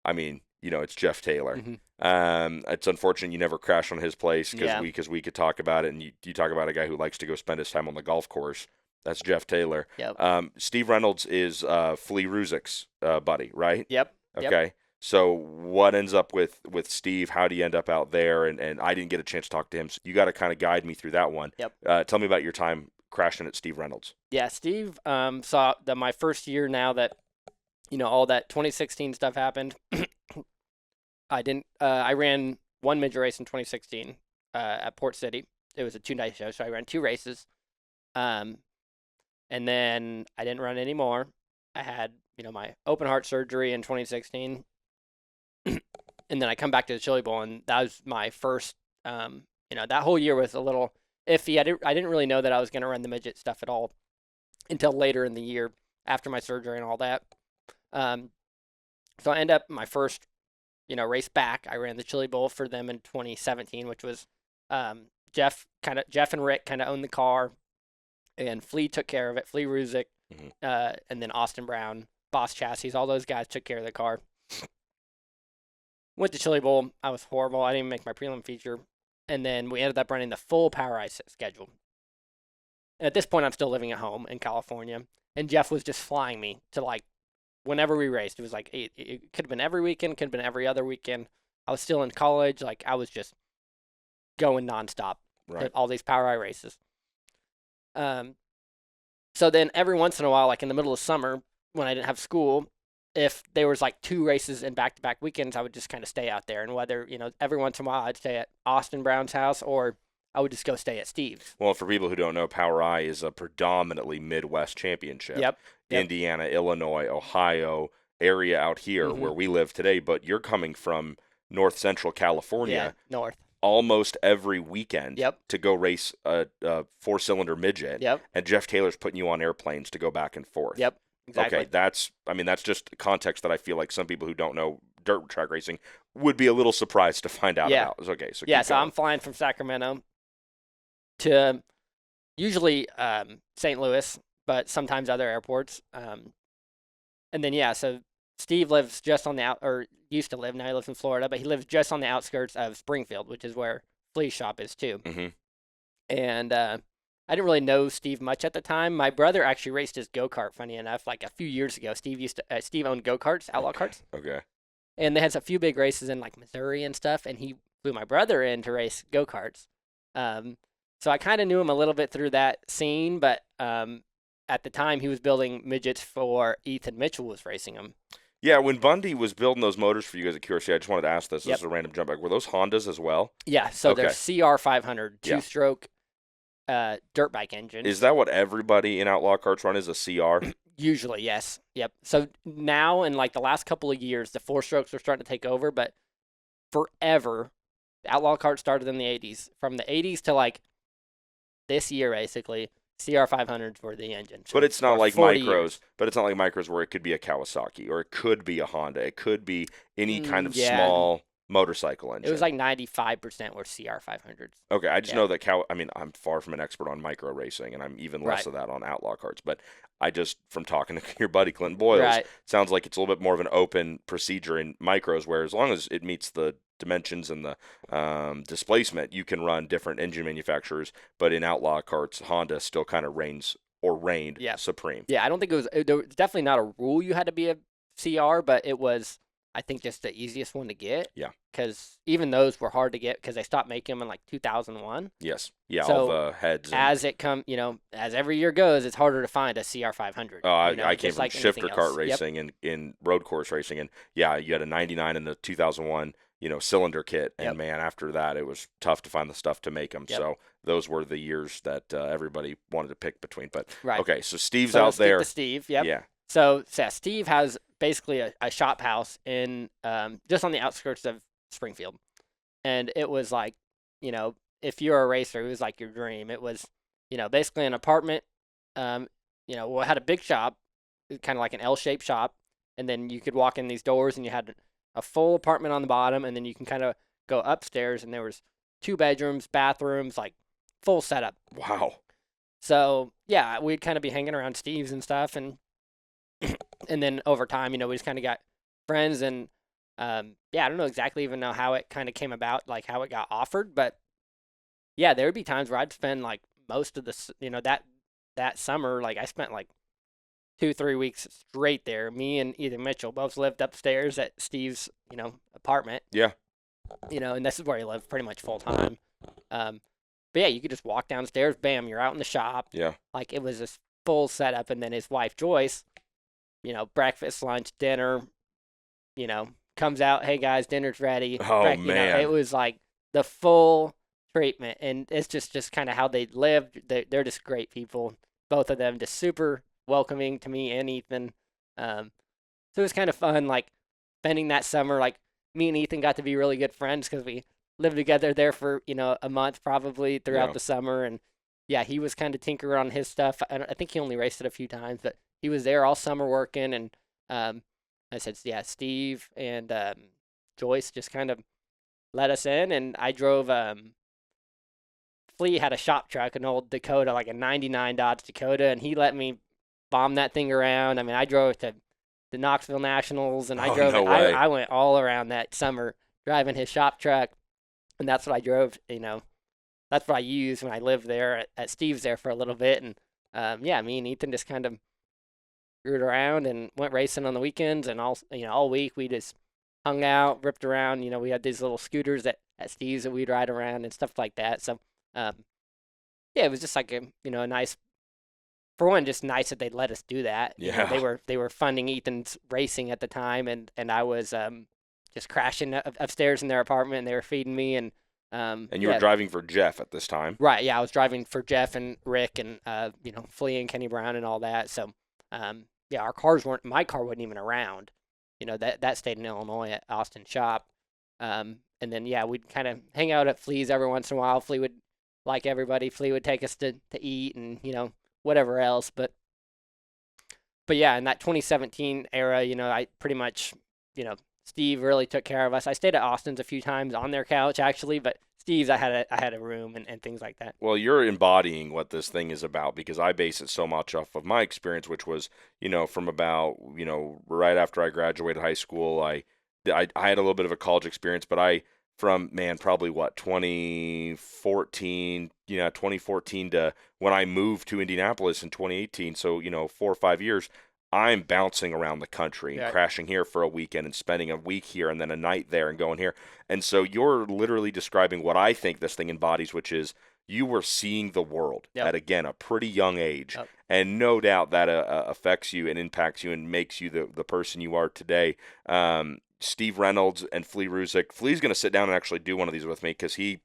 I mean, it's Jeff Taylor. Mm-hmm. It's unfortunate you never crashed on his place because we could talk about it. And you talk about a guy who likes to go spend his time on the golf course. That's Jeff Taylor. Yep. Steve Reynolds is Flea Ruzik's buddy, right? Yep. Okay. Yep. So what ends up with Steve? How do you end up out there? And I didn't get a chance to talk to him. So you got to kind of guide me through that one. Yep. Tell me about your time crashing at Steve Reynolds. Yeah, Steve saw that my first year now that, all that 2016 stuff happened. I didn't. I ran one midget race in 2016 at Port City. It was a 2-night show, so I ran 2 races. And then I didn't run anymore. I had, my open heart surgery in 2016. And then I come back to the Chili Bowl, and that was my first, that whole year was a little iffy. I didn't really know that I was going to run the midget stuff at all until later in the year after my surgery and all that. So I end up my first, race back. I ran the Chili Bowl for them in 2017, which was Jeff and Rick kind of owned the car, and Flea took care of it. Flea Ruzick, and then Austin Brown, Boss Chassis, all those guys took care of the car. Went to Chili Bowl. I was horrible. I didn't even make my prelim feature. And then we ended up running the full Power Ice schedule. And at this point, I'm still living at home in California. And Jeff was just flying me to, whenever we raced. It was it could have been every weekend, could have been every other weekend. I was still in college. I was just going nonstop to all these Power I races. So then every once in a while, in the middle of summer, when I didn't have school, if there was 2 races in back-to-back weekends, I would just kind of stay out there. And whether, every once in a while I'd stay at Austin Brown's house, or I would just go stay at Steve's. Well, for people who don't know, Power I is a predominantly Midwest championship. Yep. Indiana, Illinois, Ohio area out here where we live today. But you're coming from North Central California. Yeah, north. Almost every weekend to go race a 4-cylinder midget. Yep. And Jeff Taylor's putting you on airplanes to go back and forth. Yep. Exactly. Okay, that's just context that I feel like some people who don't know dirt track racing would be a little surprised to find out about. Okay, so so I'm flying from Sacramento to usually St. Louis, but sometimes other airports. And then so Steve lives just on the used to live, now he lives in Florida, but he lives just on the outskirts of Springfield, which is where Flea's shop is too. Mm-hmm. And I didn't really know Steve much at the time. My brother actually raced his go-kart, funny enough, a few years ago. Steve owned go-karts, outlaw karts. Okay. And they had a few big races in Missouri and stuff, and he flew my brother in to race go-karts. So I kind of knew him a little bit through that scene, but at the time he was building midgets for Ethan Mitchell was racing them. Yeah, when Bundy was building those motors for you guys at QRC, I just wanted to ask this. This is a random jump back. Were those Hondas as well? Yeah, so they're CR500, 2-stroke dirt bike engine. Is that what everybody in outlaw karts run, is a CR? Usually, yes. Yep. So now in the last couple of years, the 4-strokes are starting to take over, but forever, the outlaw kart started in the 80s. From the 80s to this year, basically, CR500s were the engine. But it's not like micros. Years. But it's not like micros where it could be a Kawasaki or it could be a Honda. It could be any kind of small motorcycle engine. It was 95% were CR500s. Okay, I just know that I'm far from an expert on micro racing, and I'm even less of that on outlaw karts. But I just, from talking to your buddy Clinton Boyles, sounds like it's a little bit more of an open procedure in micros, where as long as it meets the dimensions and the displacement, you can run different engine manufacturers. But in outlaw karts, Honda still kind of reigned supreme. Yeah, I don't think there was definitely not a rule you had to be a CR, but it was, I think, just the easiest one to get. Yeah. Because even those were hard to get because they stopped making them in 2001. Yes. Yeah, so all the heads. As every year goes, it's harder to find a CR500. Oh, I came from shifter kart racing and in road course racing. And you had a 99 in the 2001, cylinder kit. And man, after that, it was tough to find the stuff to make them. Yep. So those were the years that everybody wanted to pick between. But okay, so Steve's out there. To Steve, yep. Yeah. So Steve has basically a shop house in just on the outskirts of Springfield, and it was if you're a racer, it was your dream. It was basically an apartment. It had a big shop, kind of like an L-shaped shop, and then you could walk in these doors, and you had a full apartment on the bottom, and then you can kind of go upstairs, and there was 2 bedrooms, bathrooms, full setup. Wow. So yeah, we'd kind of be hanging around Steve's and stuff, and then over time, we just kind of got friends, and I don't know exactly even know how it kind of came about, how it got offered, but yeah, there would be times where I'd spend most of the, that summer, I spent 2-3 weeks straight there. Me and Ethan Mitchell both lived upstairs at Steve's, apartment. Yeah. And this is where he lived pretty much full time. But yeah, you could just walk downstairs, bam, you're out in the shop. Yeah. It was this full setup, and then his wife Joyce, breakfast, lunch, dinner, comes out, hey guys, dinner's ready. Oh, Right, man. it was like the full treatment, and it's just kind of how they lived. They're just great people, both of them, just super welcoming to me and Ethan. So it was kind of fun, like spending that summer. Like me and Ethan got to be really good friends because we lived together there for a month probably throughout Yeah. the summer, and yeah, he was kind of tinkering on his stuff. I think he only raced it a few times, but he was there all summer working, and I said, yeah, Steve and Joyce just kind of let us in, and I drove. Flea had a shop truck, an old Dakota, like a '99 Dodge Dakota, and he let me bomb that thing around. I mean, I drove it to the Knoxville Nationals, and I Oh, drove no it. way. I went all around that summer driving his shop truck, and that's what I drove. That's what I used when I lived there at Steve's there for a little bit, and yeah, me and Ethan just kind of screwed around and went racing on the weekends, and all week we just hung out, ripped around. We had these little scooters at Steve's that we'd ride around and stuff like that. So, yeah, it was just like a nice, for one, just nice that they let us do that. They were funding Ethan's racing at the time, and I was just crashing upstairs in their apartment, and they were feeding me, and you were driving for Jeff at this time. Right, yeah, I was driving for Jeff and Rick and Flea and Kenny Brown and all that. So yeah, my car wasn't even around. That stayed in Illinois at Austin shop. And then yeah, we'd kind of hang out at Flea's every once in a while. Flea would, like everybody, Flea would take us to eat and whatever else. But yeah, in that 2017 era, I pretty much Steve really took care of us. I stayed at Austin's a few times on their couch actually, but Steve's I had a room and things like that. Well, you're embodying what this thing is about, because I base it so much off of my experience, which was, from about, right after I graduated high school, I had a little bit of a college experience, but probably 2014 to when I moved to Indianapolis in 2018. So, 4 or 5 years, I'm bouncing around the country and crashing here for a weekend and spending a week here and then a night there and going here. And so you're literally describing what I think this thing embodies, which is you were seeing the world at, again, a pretty young age. Yep. And no doubt that affects you and impacts you and makes you the person you are today. Steve Reynolds and Flea Ruzick. Flea's going to sit down and actually do one of these with me, because he,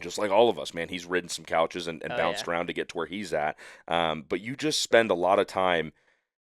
just like all of us, man, he's ridden some couches and bounced around to get to where he's at. But you just spend a lot of time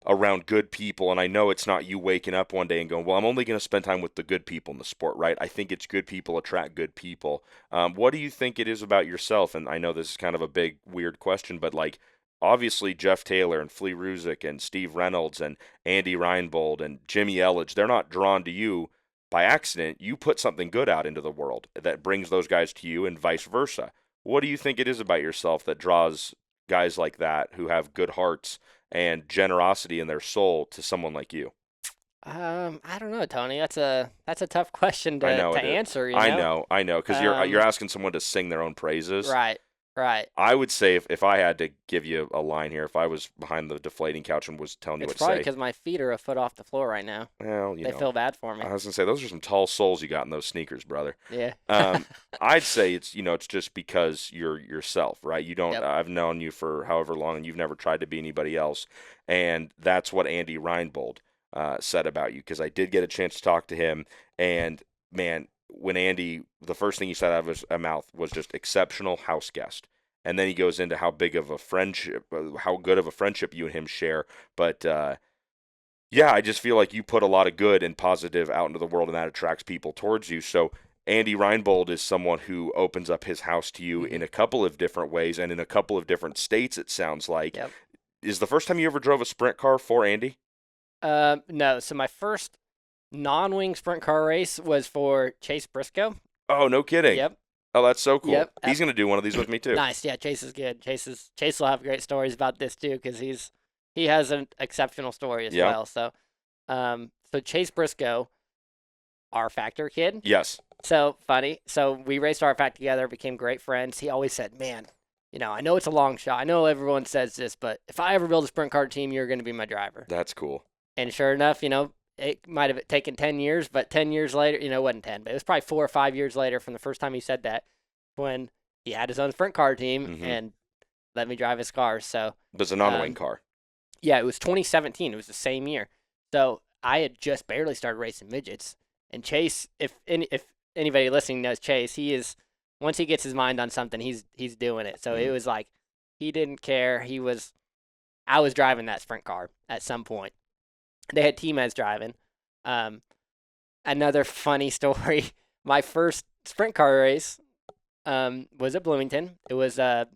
around good people, and I know it's not you waking up one day and going, well, I'm only going to spend time with the good people in the sport, right? I think it's good people attract good people. What do you think it is about yourself? And I know this is kind of a big, weird question, but like, obviously Jeff Taylor and Flea Ruzick and Steve Reynolds and Andy Reinbold and Jimmy Ellig, they're not drawn to you by accident. You put something good out into the world that brings those guys to you, and vice versa. What do you think it is about yourself that draws guys like that who have good hearts and generosity in their soul to someone like you? I don't know, Tony. That's a tough question to answer. I know, because you're asking someone to sing their own praises. Right. I would say if I had to give you a line here, if I was behind the deflating couch and was telling you what to say. It's probably because my feet are a foot off the floor right now. Well, they feel bad for me. I was going to say, those are some tall soles you got in those sneakers, brother. Yeah. I'd say it's just because you're yourself, right? You don't. I've known you for however long, and you've never tried to be anybody else. And that's what Andy Reinbold said about you, because I did get a chance to talk to him. And, man, when Andy, the first thing he said out of his mouth was just exceptional house guest. And then he goes into how big of a friendship, how good of a friendship you and him share. But, yeah, I just feel like you put a lot of good and positive out into the world, and that attracts people towards you. So Andy Reinbold is someone who opens up his house to you in a couple of different ways and in a couple of different states, it sounds like. Yep. Is the first time you ever drove a sprint car for Andy? No. So my first non-wing sprint car race was for Chase Briscoe. Oh, no kidding. Yep. Oh, that's so cool. Yep. He's going to do one of these with me too. Nice. Yeah, Chase is good. Chase will have great stories about this too, because he has an exceptional story as well. So, so Chase Briscoe, R Factor kid. Yes. So funny. So we raced R Factor together, became great friends. He always said, "Man, I know it's a long shot. I know everyone says this, but if I ever build a sprint car team, you're going to be my driver." That's cool. And sure enough, it might have taken 10 years, but 10 years later, it wasn't 10, but it was probably 4 or 5 years later from the first time he said that, when he had his own sprint car team and let me drive his car. So, but it's a non-wing car. Yeah, it was 2017. It was the same year. So I had just barely started racing midgets, And Chase, if anybody listening knows Chase, he is once he gets his mind on something, he's doing it. So it was like he didn't care. I was driving that sprint car at some point. They had T-Mez driving. Another funny story. My first sprint car race was at Bloomington. It was a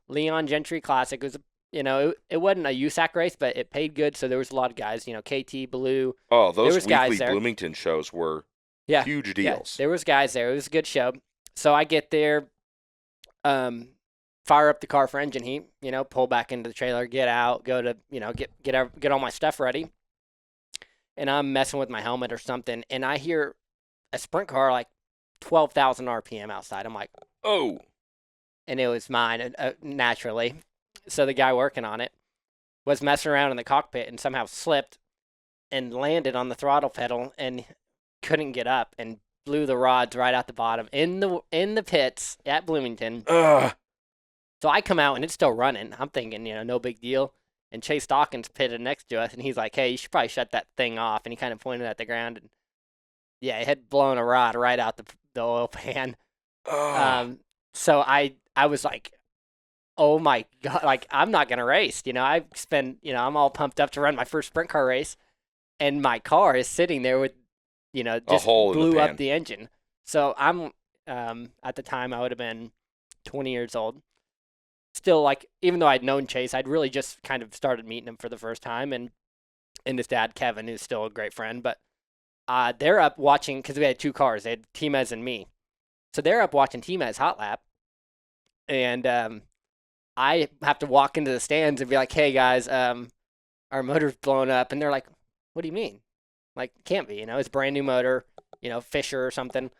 Leon Gentry Classic. It was it wasn't a USAC race, but it paid good, so there was a lot of guys. KT, Blue. Oh, there those was guys weekly there. Bloomington shows were huge Yeah, deals. there was guys there. It was a good show. So I get there, fire up the car for engine heat. Pull back into the trailer, get out, go to get all my stuff ready. And I'm messing with my helmet or something, and I hear a sprint car like 12,000 RPM outside. I'm like, oh, and it was mine naturally. So the guy working on it was messing around in the cockpit and somehow slipped and landed on the throttle pedal and couldn't get up and blew the rods right out the bottom in the pits at Bloomington. ugh. So I come out and it's still running. I'm thinking, no big deal. And Chase Dawkins pitted next to us, and he's like, "Hey, you should probably shut that thing off." And he kind of pointed at the ground, and yeah, it had blown a rod right out the oil pan. So I was like, "Oh my God!" Like, I'm not gonna race. I'm all pumped up to run my first sprint car race, and my car is sitting there with, just a hole in the blew pan. up the engine. So I'm at the time I would have been 20 years old. Still, like, even though I'd known Chase, I'd really just kind of started meeting him for the first time, and his dad, Kevin, who's still a great friend. But they're up watching, because we had two cars. They had T-Mez and me. So they're up watching T-Mez hot lap, and I have to walk into the stands and be like, "Hey, guys, our motor's blown up." And they're like, "What do you mean?" Like, it can't be, it's a brand new motor, Fisher or something.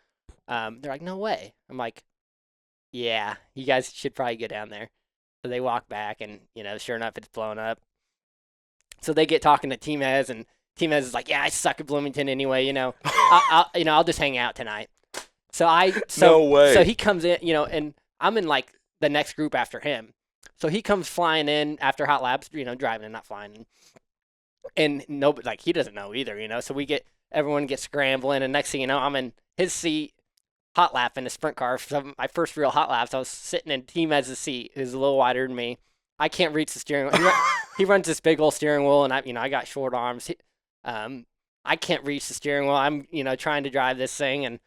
They're like, "No way." I'm like, "Yeah, you guys should probably go down there." So they walk back, and sure enough, it's blown up. So they get talking to T-Mez, and T-Mez is like, "Yeah, I suck at Bloomington anyway. I'll just hang out tonight." No way. So he comes in, and I'm in like the next group after him. So he comes flying in after hot laps, driving and not flying, and nobody, like, he doesn't know either, So everyone gets scrambling, and next thing you know, I'm in his seat, hot lap in a sprint car. So my first real hot laps, I was sitting in T-Mez's seat, who's a little wider than me. I can't reach the steering wheel. He runs this big old steering wheel, and I got short arms. I can't reach the steering wheel. I'm, trying to drive this thing, and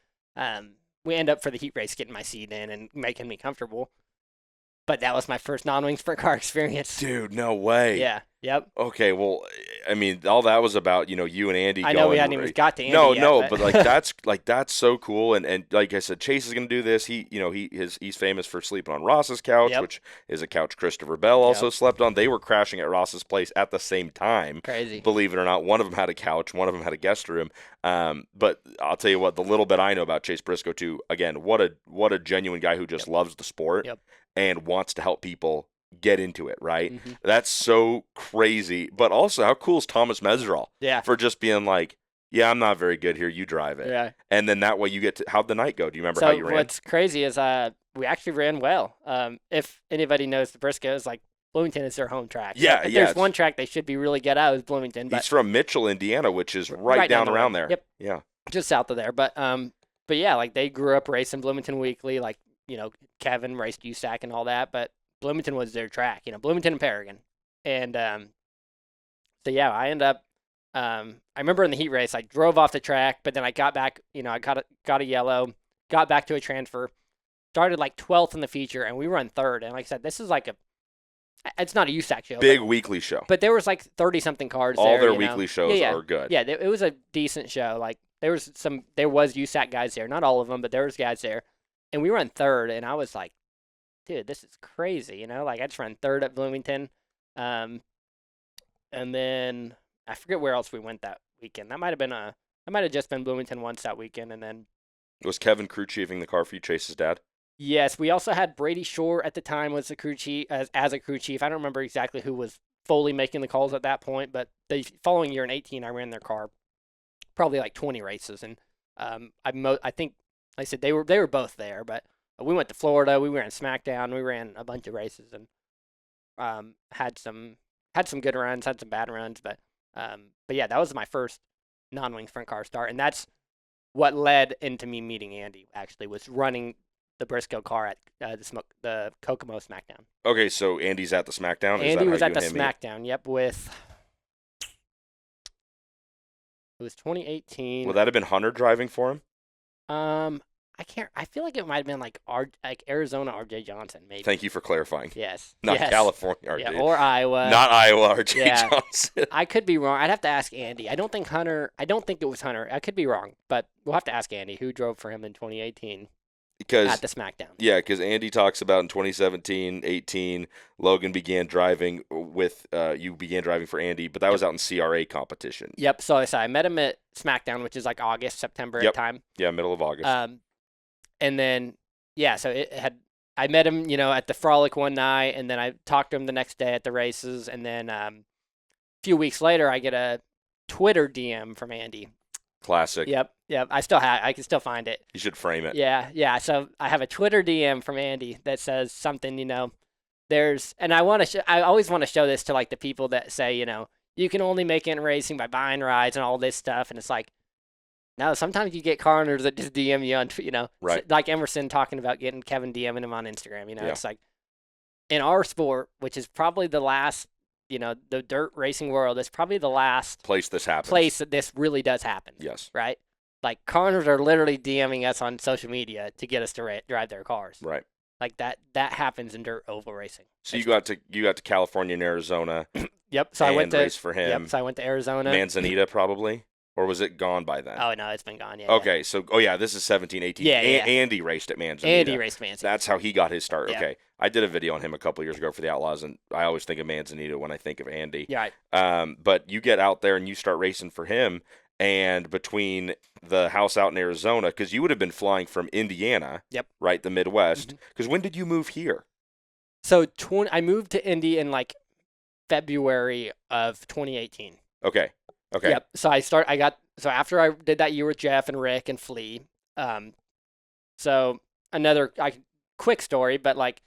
we end up for the heat race getting my seat in and making me comfortable. But that was my first non-wing sprint car experience. Dude, no way. Yeah. Yep. Okay, well, I mean, all that was about, you and Andy I going. know we hadn't even got to Andy yet, but that's so cool. And like I said, Chase is going to do this. He's famous for sleeping on Ross's couch, Yep. which is a couch Christopher Bell also slept on. They were crashing at Ross's place at the same time. Crazy. Believe it or not, one of them had a couch, one of them had a guest room. But I'll tell you what, the little bit I know about Chase Briscoe too, again, what a genuine guy who just loves the sport and wants to help people get into it, right? Mm-hmm. That's so crazy. But also, how cool is Thomas Mesereau for just being like, yeah, I'm not very good here, you drive it. Yeah. And then that way you get to, how'd the night go? Do you remember how you ran? What's crazy is we actually ran well. If anybody knows the Briscoes, like, Bloomington is their home track. Yeah, if there's one track they should be really good at, is Bloomington. But he's from Mitchell, Indiana, which is right down around there. Yep. Yeah. Just south of there. But yeah, like, they grew up racing Bloomington weekly. Like, Kevin raced USAC and all that, but Bloomington was their track, Bloomington and Paragon. And so yeah, I end up I remember in the heat race I drove off the track, but then I got back, I got a yellow, got back to a transfer, started like 12th in the feature, and we run third. And like I said, this is like it's not a USAC show. Big weekly show. But there was like 30 something cars All there. their weekly shows are good. Yeah, it was a decent show. Like there was USAC guys there, not all of them, but there was guys there. And we run third, and I was like, dude, this is crazy, like I just ran third at Bloomington. And then I forget where else we went that weekend. That might have just been Bloomington once that weekend. And then was Kevin crew chiefing the car for you, Chase's dad? Yes, we also had Brady Shore at the time was the crew chief as a crew chief. I don't remember exactly who was fully making the calls at that point, but the following year in 18, I ran their car probably like 20 races, and I think, like I said, they were both there, but we went to Florida, we ran SmackDown, we ran a bunch of races, and had some good runs, had some bad runs, but yeah, that was my first non-wing sprint car start, and that's what led into me meeting Andy actually was running the Briscoe car at the Kokomo SmackDown. Okay, so Andy's at the SmackDown? Is Andy that was how at you the and him meet? SmackDown, yep, it was 2018. Would that have been Hunter driving for him? I feel like it might have been like Arizona RJ Johnson, maybe. Thank you for clarifying. Yes. Not yes. California RJ. Yeah, or Iowa. Not Iowa RJ Yeah. Johnson. I could be wrong. I'd have to ask Andy. I don't think it was Hunter. I could be wrong, but we'll have to ask Andy who drove for him in 2018 at the SmackDown. Yeah, because Andy talks about in 2017, 18, Logan began driving with you began driving for Andy, but that was out in CRA competition. Yep. So I met him at SmackDown, which is like August, September at time. Yeah, middle of August. And then so I met him, at the Frolic one night, and then I talked to him the next day at the races, and then a few weeks later I get a Twitter DM from Andy. Classic. Yep. I can still find it. You should frame it. Yeah. So I have a Twitter DM from Andy that says something, and I always want to show this to like the people that say, you can only make it in racing by buying rides and all this stuff, and it's like, no, sometimes you get car owners that just DM you on, Right. like Emerson talking about getting Kevin DMing him on Instagram, Yeah. It's like in our sport, which is probably the last, the dirt racing world, is probably the last Place this happens. place that this really does happen. Yes. Right? Like car owners are literally DMing us on social media to get us to drive their cars. Right. Like that happens in dirt oval racing. So you got to California and Arizona. Yep. So I went to race for him. Yep. So I went to Arizona. Manzanita probably. Or was it gone by then? Oh, no, it's been gone. Yeah. Okay, so, this is 17, 18. Yeah. Andy raced at Manzanita. Andy raced Manzanita. That's how he got his start. Yeah. Okay. I did a video on him a couple years ago for the Outlaws, and I always think of Manzanita when I think of Andy. Yeah. Right. But you get out there and you start racing for him, and between the house out in Arizona, because you would have been flying from Indiana, Yep. right, the Midwest, Mm-hmm. because when did you move here? So I moved to Indy in like February of 2018. Okay. Yep. So after I did that year with Jeff and Rick and Flea, so another quick story, but like,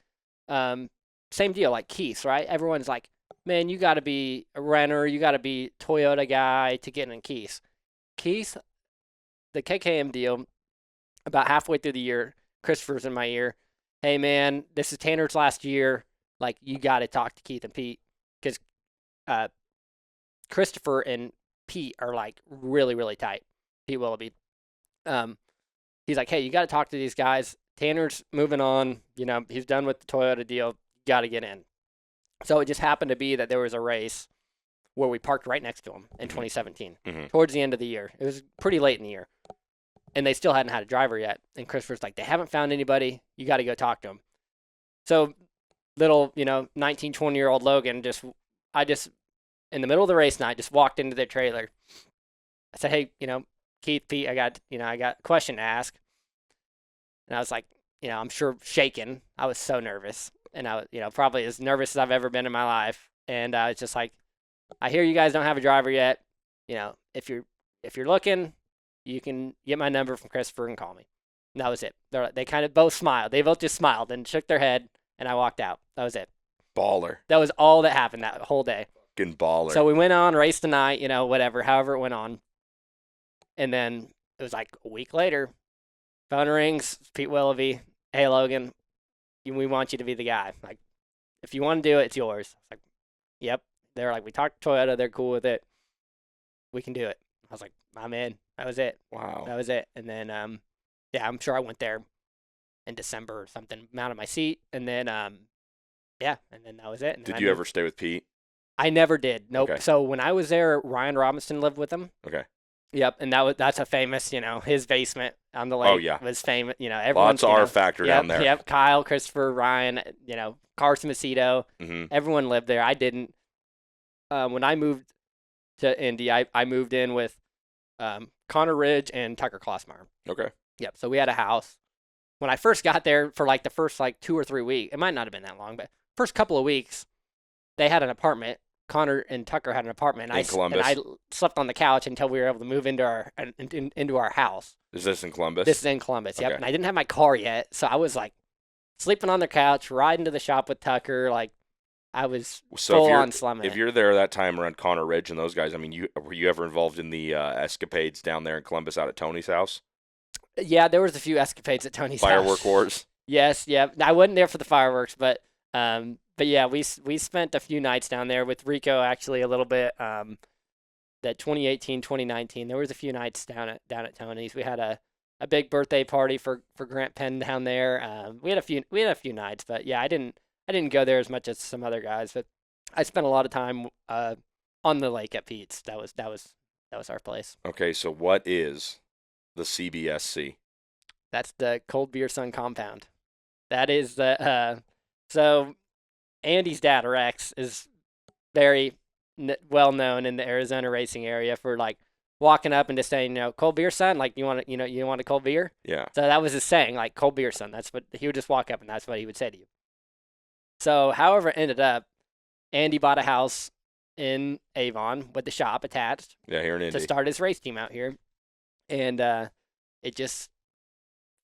same deal, like Keith, right? Everyone's like, man, you got to be a renter, you got to be Toyota guy to get in Keith. Keith, the KKM deal, about halfway through the year, Christopher's in my ear. Hey man, this is Tanner's last year. Like, you got to talk to Keith and Pete, because Christopher and Pete are like really, really tight. Pete Willoughby. He's like, hey, you got to talk to these guys. Tanner's moving on. He's done with the Toyota deal. Got to get in. So it just happened to be that there was a race where we parked right next to him in 2017, towards the end of the year. It was pretty late in the year. And they still hadn't had a driver yet. And Christopher's like, they haven't found anybody. You got to go talk to them. So little, 19, 20-year-old Logan, I just, in the middle of the race night, just walked into their trailer. I said, hey, Keith, Pete, I got a question to ask. And I was like, I'm sure shaking. I was so nervous. And I was, probably as nervous as I've ever been in my life. And I was just like, I hear you guys don't have a driver yet. If you're looking, you can get my number from Christopher and call me. And that was it. They kind of both smiled. They both just smiled and shook their head, and I walked out. That was it. Baller. That was all that happened that whole day. Fucking baller. So we went on, raced the night, however it went on. And then it was like a week later, phone rings, Pete Willoughby, hey Logan, we want you to be the guy. Like, if you want to do it, it's yours. I was like, yep. They're like, we talked to Toyota, they're cool with it. We can do it. I was like, I'm in. That was it. Wow. That was it. And then, I'm sure I went there in December or something, mounted my seat, and then, and then that was it. And Did you ever stay with Pete? I never did. Nope. Okay. So when I was there, Ryan Robinson lived with him. Okay. Yep, and that's a famous, his basement on the lake was famous. Everyone's Lots of R factor down there. Yep, Kyle, Christopher, Ryan, Carson Macedo, everyone lived there. I didn't. When I moved to Indy, I moved in with Connor Ridge and Tucker Klossmeyer. Okay. Yep, so we had a house. When I first got there for like the first 2 or 3 weeks, it might not have been that long, but first couple of weeks, they had an apartment. Connor and Tucker had an apartment. In Columbus. And I slept on the couch until we were able to move into our house. Is this in Columbus? This is in Columbus, yep. Okay. And I didn't have my car yet, so I was like sleeping on the couch, riding to the shop with Tucker. Like, I was full on slumming If you're there that time around Connor Ridge and those guys, I mean, were you ever involved in the escapades down there in Columbus out at Tony's house? Yeah, there was a few escapades at Tony's Firework house. wars. Yes, yeah. I wasn't there for the fireworks, but yeah, we spent a few nights down there with Rico actually a little bit. That 2018, 2019, there was a few nights down at Tony's. We had a big birthday party for Grant Penn down there. We had a few nights, but yeah, I didn't go there as much as some other guys, but I spent a lot of time on the lake at Pete's. That was our place. Okay, so what is the CBSC? That's the Cold Beer Sun compound. That is the so Andy's dad Rex is very well known in the Arizona racing area for like walking up and just saying, cold beer, son. Like you want a cold beer. Yeah. So that was his saying, like cold beer, son. That's what he would just walk up and that's what he would say to you. So, however, it ended up, Andy bought a house in Avon with the shop attached Yeah, here in Indy. to start his race team out here, and it just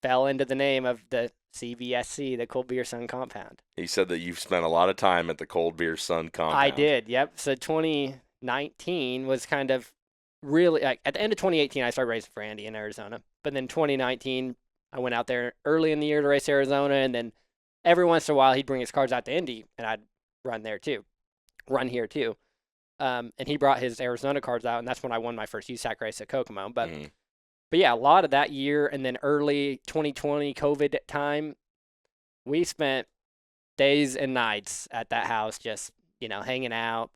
fell into the name of the CBSC, the Cold Beer Sun Compound. He said that you've spent a lot of time at the Cold Beer Sun compound. I did, yep. So 2019 was kind of really, like, at the end of 2018, I started racing for Andy in Arizona. But then 2019, I went out there early in the year to race Arizona, and then every once in a while, he'd bring his cars out to Indy, and I'd run here too. And he brought his Arizona cars out, and that's when I won my first USAC race at Kokomo. But yeah, a lot of that year and then early 2020 COVID time, we spent days and nights at that house just, hanging out.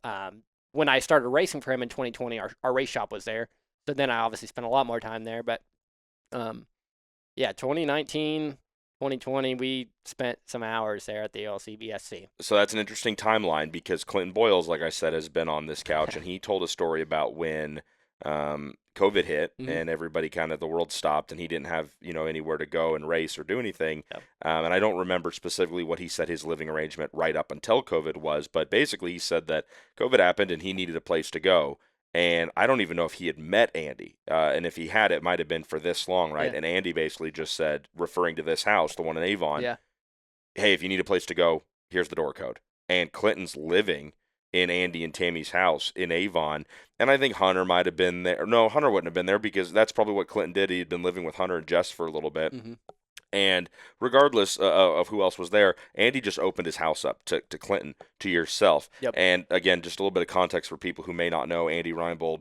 When I started racing for him in 2020, our race shop was there. So then I obviously spent a lot more time there. But yeah, 2019, 2020, we spent some hours there at the LCBSC. So that's an interesting timeline because Clinton Boyles, like I said, has been on this couch, and he told a story about when COVID hit and everybody the world stopped and he didn't have, anywhere to go and race or do anything. Yep. And I don't remember specifically what he said his living arrangement right up until COVID was, but basically he said that COVID happened and he needed a place to go. And I don't even know if he had met Andy. And if he had, it might have been for this long, right? Yeah. And Andy basically just said, referring to this house, the one in Avon, Yeah. hey, if you need a place to go, here's the door code. And Clinton's living in Andy and Tammy's house in Avon. And I think Hunter might have been there. No, Hunter wouldn't have been there because that's probably what Clinton did. He had been living with Hunter and Jess for a little bit. Mm-hmm. And regardless of who else was there, Andy just opened his house up to Clinton, to yourself. Yep. And again, just a little bit of context for people who may not know, Andy Reinbold,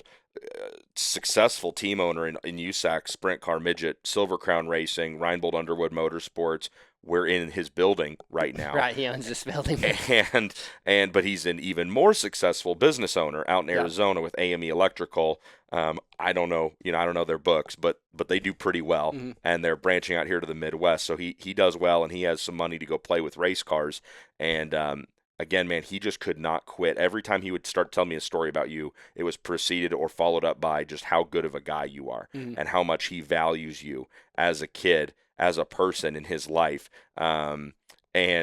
successful team owner in USAC, Sprint Car Midget, Silver Crown Racing, Reinbold Underwood Motorsports. We're in his building right now. Right, he owns this building. But he's an even more successful business owner out in Arizona with AME Electrical. I don't know, I don't know their books, but they do pretty well, and they're branching out here to the Midwest. So he does well, and he has some money to go play with race cars. And again, man, he just could not quit. Every time he would start telling me a story about you, it was preceded or followed up by just how good of a guy you are and how much he values you as a kid, as a person in his life. And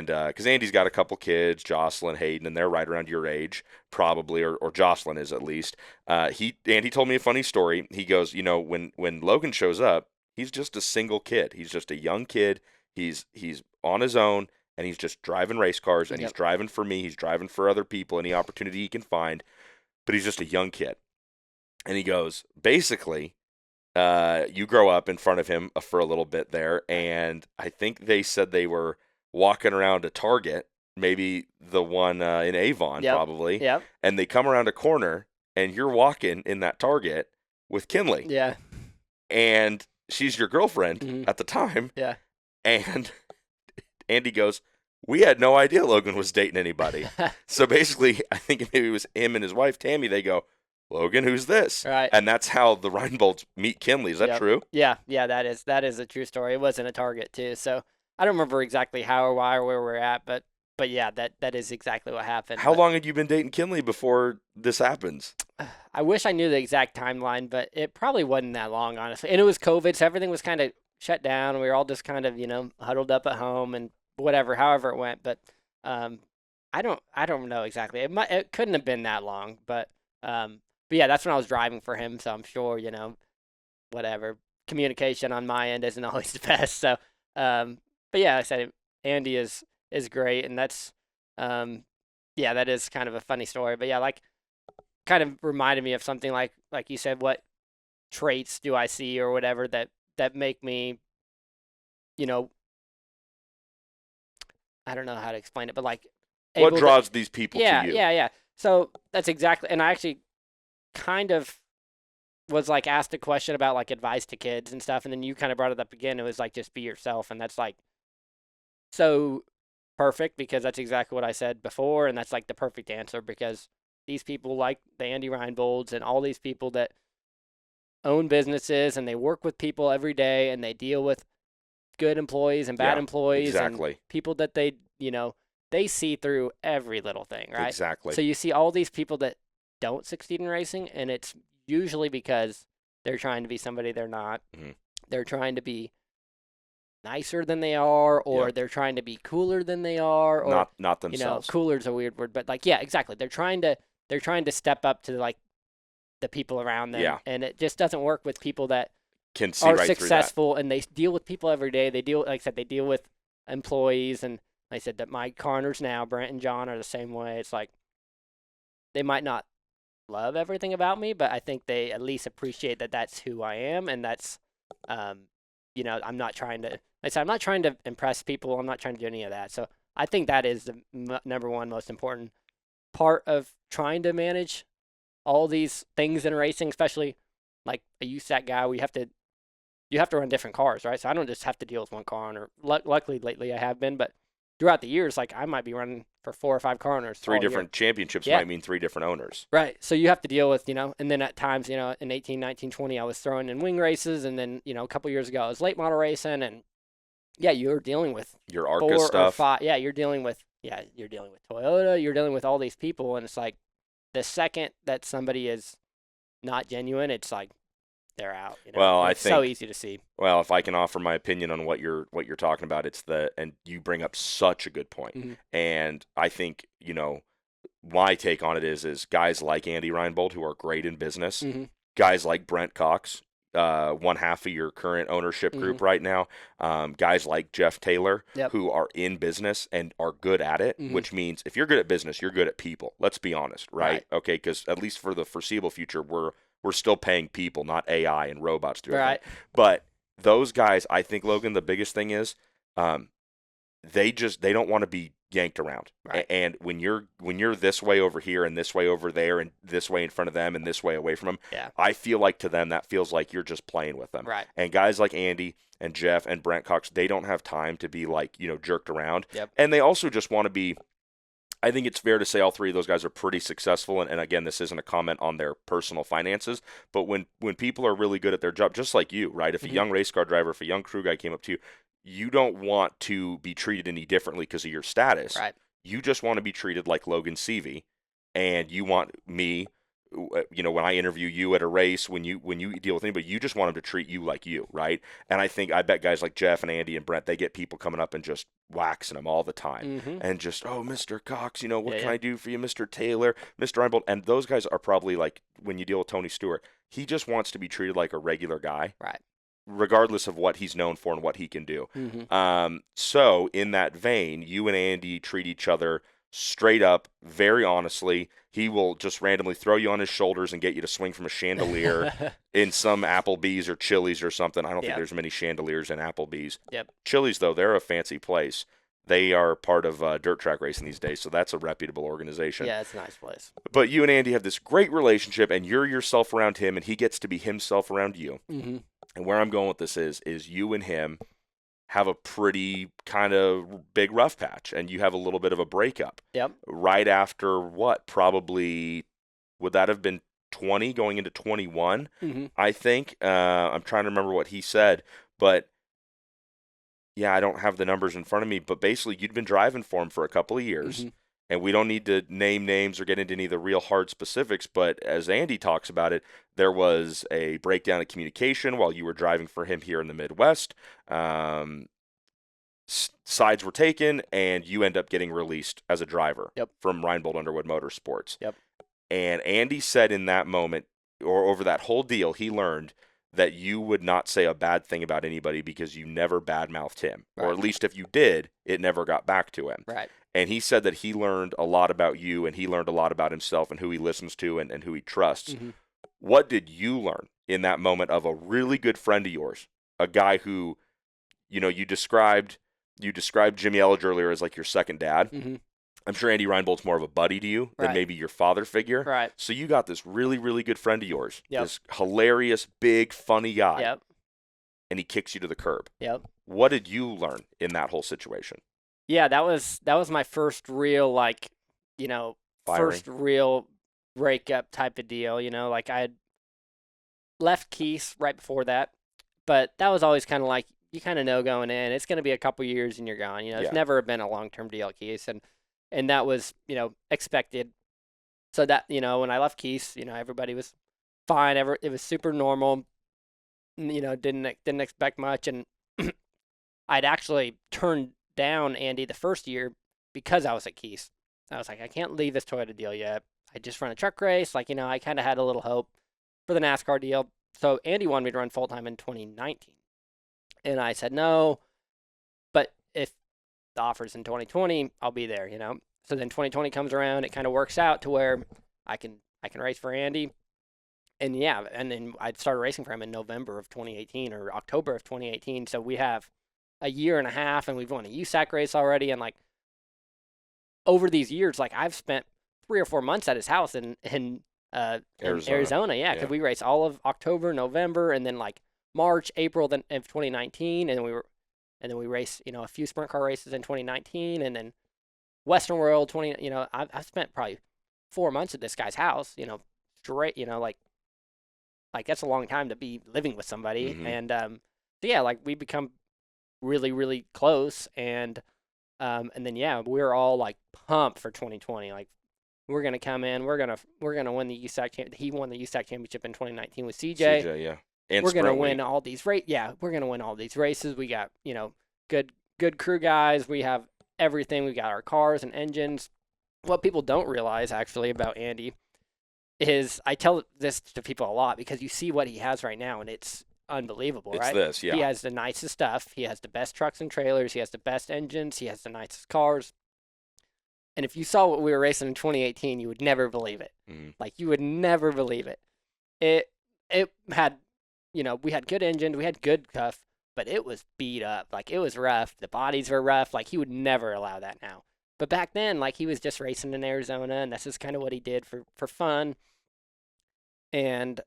because Andy's got a couple kids, Jocelyn, Hayden, and they're right around your age, probably, or Jocelyn is at least. Andy told me a funny story. He goes, when Logan shows up, he's just a single kid. He's just a young kid. He's on his own, and he's just driving race cars, and he's driving for me. He's driving for other people, any opportunity he can find. But he's just a young kid. And he goes, basically, you grow up in front of him for a little bit there, and I think they said they were walking around a Target, maybe the one in Avon, probably. Yep. And they come around a corner, and you're walking in that Target with Kinley. Yeah. And she's your girlfriend at the time. Yeah. And Andy goes, we had no idea Logan was dating anybody. So basically, I think maybe it was him and his wife, Tammy, they go, Logan, who's this? Right. And that's how the Reinbolds meet Kinley. Is that true? Yeah, that is a true story. It wasn't a Target too, so I don't remember exactly how or why or where we're at, but yeah, that is exactly what happened. How long had you been dating Kinley before this happens? I wish I knew the exact timeline, but it probably wasn't that long, honestly. And it was COVID, so everything was kind of shut down. We were all just kind of, huddled up at home and however it went. But I don't know exactly. It couldn't have been that long, but yeah, that's when I was driving for him, so I'm sure, whatever. Communication on my end isn't always the best. So, but yeah, I said Andy is great, and that's that is kind of a funny story. But yeah, kind of reminded me of something like you said, what traits do I see or whatever that make me you know, I don't know how to explain it, but like What able to, draws these people yeah, to you? yeah. So that's exactly, and I actually kind of was like asked a question about like advice to kids and stuff, and then you kind of brought it up again. It was like just be yourself, and that's like so perfect because that's exactly what I said before, and that's like the perfect answer because these people like the Andy Reinbolds and all these people that own businesses and they work with people every day and they deal with good employees and bad Yeah, employees exactly. and people that they, they see through every little thing, right? Exactly. So you see all these people that don't succeed in racing, and it's usually because they're trying to be somebody they're not. Mm-hmm. They're trying to be nicer than they are, or Yep. they're trying to be cooler than they are, or not themselves. cooler's a weird word, but like, yeah, exactly. They're trying to step up to like the people around them, Yeah. and it just doesn't work with people that Can see are right successful and they deal with people every day. They deal, like I said, they deal with employees, and like I said that my Carners now, Brent and John, are the same way. It's like they might not love everything about me, but I think they at least appreciate that that's who I am, and that's, I'm not trying to. Like I said, I'm not trying to impress people. I'm not trying to do any of that. So I think that is the number one most important part of trying to manage all these things in racing, especially like a USAC guy. You have to run different cars, right? So I don't just have to deal with one car owner. Luckily, lately I have been, but throughout the years, like I might be running for 4 or 5 car owners. 3 all year. different championships Yeah. might mean 3 different owners. Right. So you have to deal with, and then at times, in 18, 19, 20, I was throwing in wing races. And then, a couple years ago, I was late model racing. And yeah, you're dealing with Your ARCA 4 or stuff. 5. Yeah, you're dealing with Toyota. You're dealing with all these people. And it's like the second that somebody is not genuine, it's like they're out. Well, it's I think so easy to see. Well, if I can offer my opinion on what you're talking about, and you bring up such a good point. Mhm. And I think, my take on it is guys like Andy Reinbold who are great in business, Mhm. guys like Brent Cox, one half of your current ownership group right now, guys like Jeff Taylor Yep. who are in business and are good at it, Mhm. which means if you're good at business, you're good at people. Let's be honest, right? Okay, because at least for the foreseeable future, we're still paying people, not AI and robots to do everything. Right. But those guys, I think, Logan, the biggest thing is they don't want to be yanked around. Right. And when you're this way over here and this way over there and this way in front of them and this way away from them, Yeah. I feel like to them that feels like you're just playing with them. Right. And guys like Andy and Jeff and Brent Cox, they don't have time to be like, jerked around. Yep. And they also just want to be, I think it's fair to say all 3 of those guys are pretty successful. And again, this isn't a comment on their personal finances, but when people are really good at their job, just like you, right? If a young race car driver, if a young crew guy came up to you, you don't want to be treated any differently because of your status. Right. You just want to be treated like Logan Seavey, and you want me, when I interview you at a race, when you deal with anybody, you just want them to treat you like you, right? And I bet guys like Jeff and Andy and Brent, they get people coming up and just waxing them all the time, and just, oh, Mr. Cox, what can I do for you, Mr. Taylor, Mr. Reinbold? And those guys are probably like, when you deal with Tony Stewart, he just wants to be treated like a regular guy, Right. regardless of what he's known for and what he can do. Mhm. So in that vein, you and Andy treat each other straight up, very honestly. He will just randomly throw you on his shoulders and get you to swing from a chandelier in some Applebee's or Chili's or something. I don't think Yep. there's many chandeliers in Applebee's. Yep. Chili's, though, they're a fancy place. They are part of dirt track racing these days, so that's a reputable organization. Yeah, it's a nice place. But you and Andy have this great relationship, and you're yourself around him, and he gets to be himself around you. Mm-hmm. And where I'm going with this is you and him have a pretty kind of big rough patch, and you have a little bit of a breakup. Yep. Right after what? Probably, would that have been 20 going into 21? Mm-hmm. I think. I'm trying to remember what he said, but yeah, I don't have the numbers in front of me, but basically you'd been driving for him for a couple of years. And we don't need to name names or get into any of the real hard specifics, but as Andy talks about it, there was a breakdown in communication while you were driving for him here in the Midwest. Sides were taken, and you end up getting released as a driver from Reinbold Underwood Motorsports. Yep. And Andy said in that moment, or over that whole deal, he learned that you would not say a bad thing about anybody because you never badmouthed him. Right. Or at least if you did, it never got back to him. Right. And he said that he learned a lot about you, and he learned a lot about himself and who he listens to and who he trusts. Mm-hmm. What did you learn in that moment of a really good friend of yours, a guy who you described Jimmy Ellig earlier as like your second dad. Mm-hmm. I'm sure Andy Reinbold's more of a buddy to you than Right. maybe your father figure. Right. So you got this really, really good friend of yours, Yep. this hilarious, big, funny guy, Yep. and he kicks you to the curb. Yep. What did you learn in that whole situation? Yeah, that was my first real, like, Firing. first real breakup type of deal. Like, I had left Keith right before that, but that was always kind of like, you kind of know going in, it's going to be a couple years and you're gone. Yeah. It's never been a long-term deal at Keith, and that was, expected. So that, when I left Keith, everybody was fine. It was super normal. Didn't expect much, and I'd actually turned down Andy the first year because I was at Keith. I was like, I can't leave this Toyota deal yet. I just run a truck race. Like, I kind of had a little hope for the NASCAR deal. So Andy wanted me to run full-time in 2019. And I said, no, but if the offer's in 2020, I'll be there, So then 2020 comes around. It kind of works out to where I can race for Andy. And yeah, and then I started racing for him in November of 2018 or October of 2018. So we have a year and a half, and we've won a USAC race already. And like over these years, like I've spent 3 or 4 months at his house in Arizona. Yeah, because we race all of October, November, and then like March, April of 2019, and then we race a few sprint car races in 2019, and then Western World 20. I've spent probably 4 months at this guy's house. Straight. Like that's a long time to be living with somebody, Mm-hmm. and so yeah, like we become really, really close, and then yeah, we're all like pumped for 2020. Like we're gonna come in, we're gonna win the USAC. He won the USAC championship in 2019 with CJ. CJ, yeah. And we're gonna sprint win week. all these we're gonna win all these races. We got good crew guys. We have everything. We got our cars and engines. What people don't realize actually about Andy is I tell this to people a lot because you see what he has right now and it's unbelievable, It's right? this, yeah. He has the nicest stuff. He has the best trucks and trailers. He has the best engines. He has the nicest cars. And if you saw what we were racing in 2018, you would never believe it. Mm-hmm. Like you would never believe it. It had, we had good engines, we had good stuff, but it was beat up. Like it was rough. The bodies were rough. Like he would never allow that now. But back then, like he was just racing in Arizona, and that's just kind of what he did for fun. And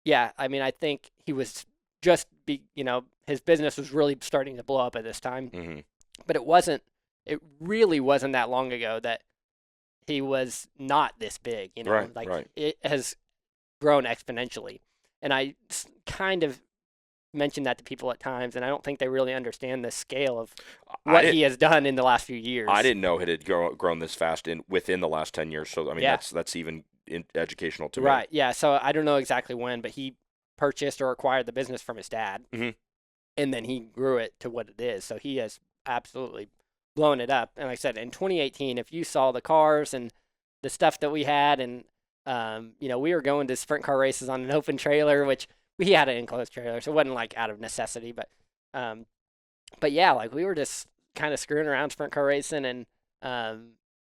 yeah, I mean, I think he was just his business was really starting to blow up at this time. Mm-hmm. But it really wasn't that long ago that he was not this big, Right. It has grown exponentially. And I kind of mention that to people at times, and I don't think they really understand the scale of what he has done in the last few years. I didn't know it had grown this fast within the last 10 years. So, I mean, that's even educational to me. Right, yeah. So I don't know exactly when, but he purchased or acquired the business from his dad, mm-hmm. and then he grew it to what it is. So he has absolutely blown it up. And like I said, in 2018, if you saw the cars and the stuff that we had, and we were going to sprint car races on an open trailer, which we had an enclosed trailer, so it wasn't like out of necessity, but yeah, like we were just kind of screwing around sprint car racing, and yeah,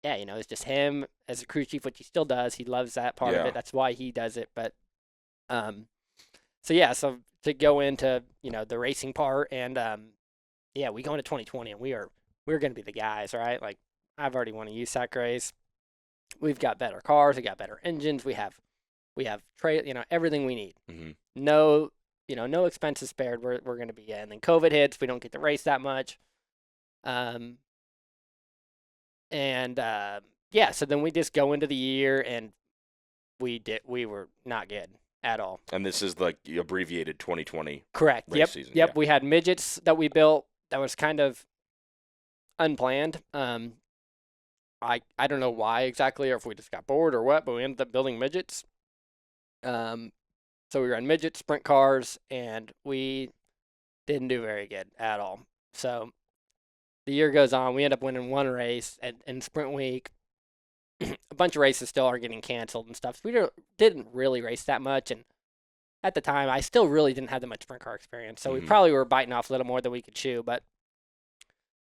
it's just him as a crew chief, which he still does. He loves that part of it. That's why he does it. But so yeah, so to go into the racing part, and yeah, we go into 2020, and we're going to be the guys, right? Like I've already won a USAC race. We've got better cars. We got better engines. We have everything we need. Mm-hmm. No, no expenses spared. We're going to be in. And then COVID hits. We don't get to race that much. Yeah, so then we just go into the year, and we were not good at all. And this is like the abbreviated 2020 correct race season. Yep. We had midgets that we built that was kind of unplanned. I don't know why exactly, or if we just got bored or what, but we ended up building midgets. So we ran midget sprint cars, and we didn't do very good at all. So the year goes on. We end up winning one race in sprint week. A bunch of races still are getting canceled and stuff. So we didn't really race that much. And at the time, I still really didn't have that much sprint car experience. So we probably were biting off a little more than we could chew. But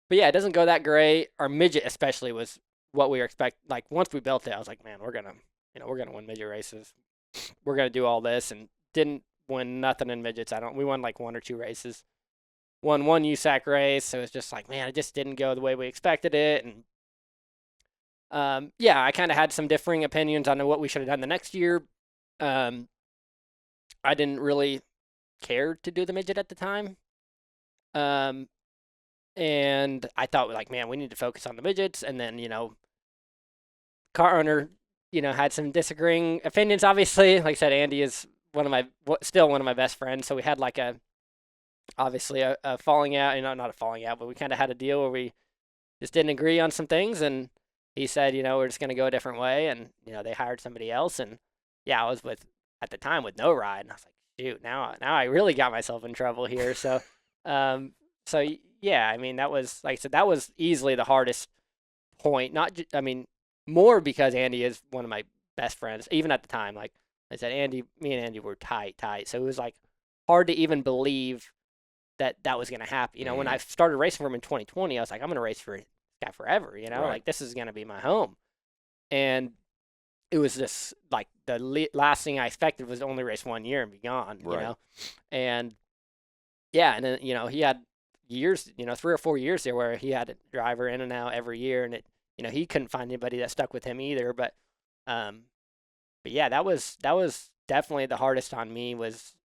yeah, it doesn't go that great. Our midget especially was what we were expecting. Like once we built it, I was like, man, we're gonna win midget races. We're gonna do all this, and didn't win nothing in midgets. We won like 1 or 2 races. won one USAC race. So it was just like, man, it just didn't go the way we expected it. And yeah, I kind of had some differing opinions on what we should have done the next year. I didn't really care to do the midget at the time. And I thought, like, man, we need to focus on the midgets. And then, car owner, had some disagreeing opinions, obviously. Like I said, Andy is still one of my best friends. So we had like obviously a falling out, not a falling out, but we kind of had a deal where we just didn't agree on some things. And he said, we're just going to go a different way. And, they hired somebody else. And yeah, I was at the time with no ride. And I was like, shoot, now I really got myself in trouble here. So, yeah, I mean, that was, like I said, that was easily the hardest point. More because Andy is one of my best friends, even at the time. Like I said, me and Andy were tight. So it was like hard to even believe that was going to happen. When I started racing for him in 2020, I was like, I'm going to race for this guy forever, Right. like this is going to be my home. And it was just like the last thing I expected was to only race 1 year and be gone, Right. And yeah, and then, he had years, 3 or 4 years there where he had a driver in and out every year, and he couldn't find anybody that stuck with him either. But yeah, that was definitely the hardest on me, was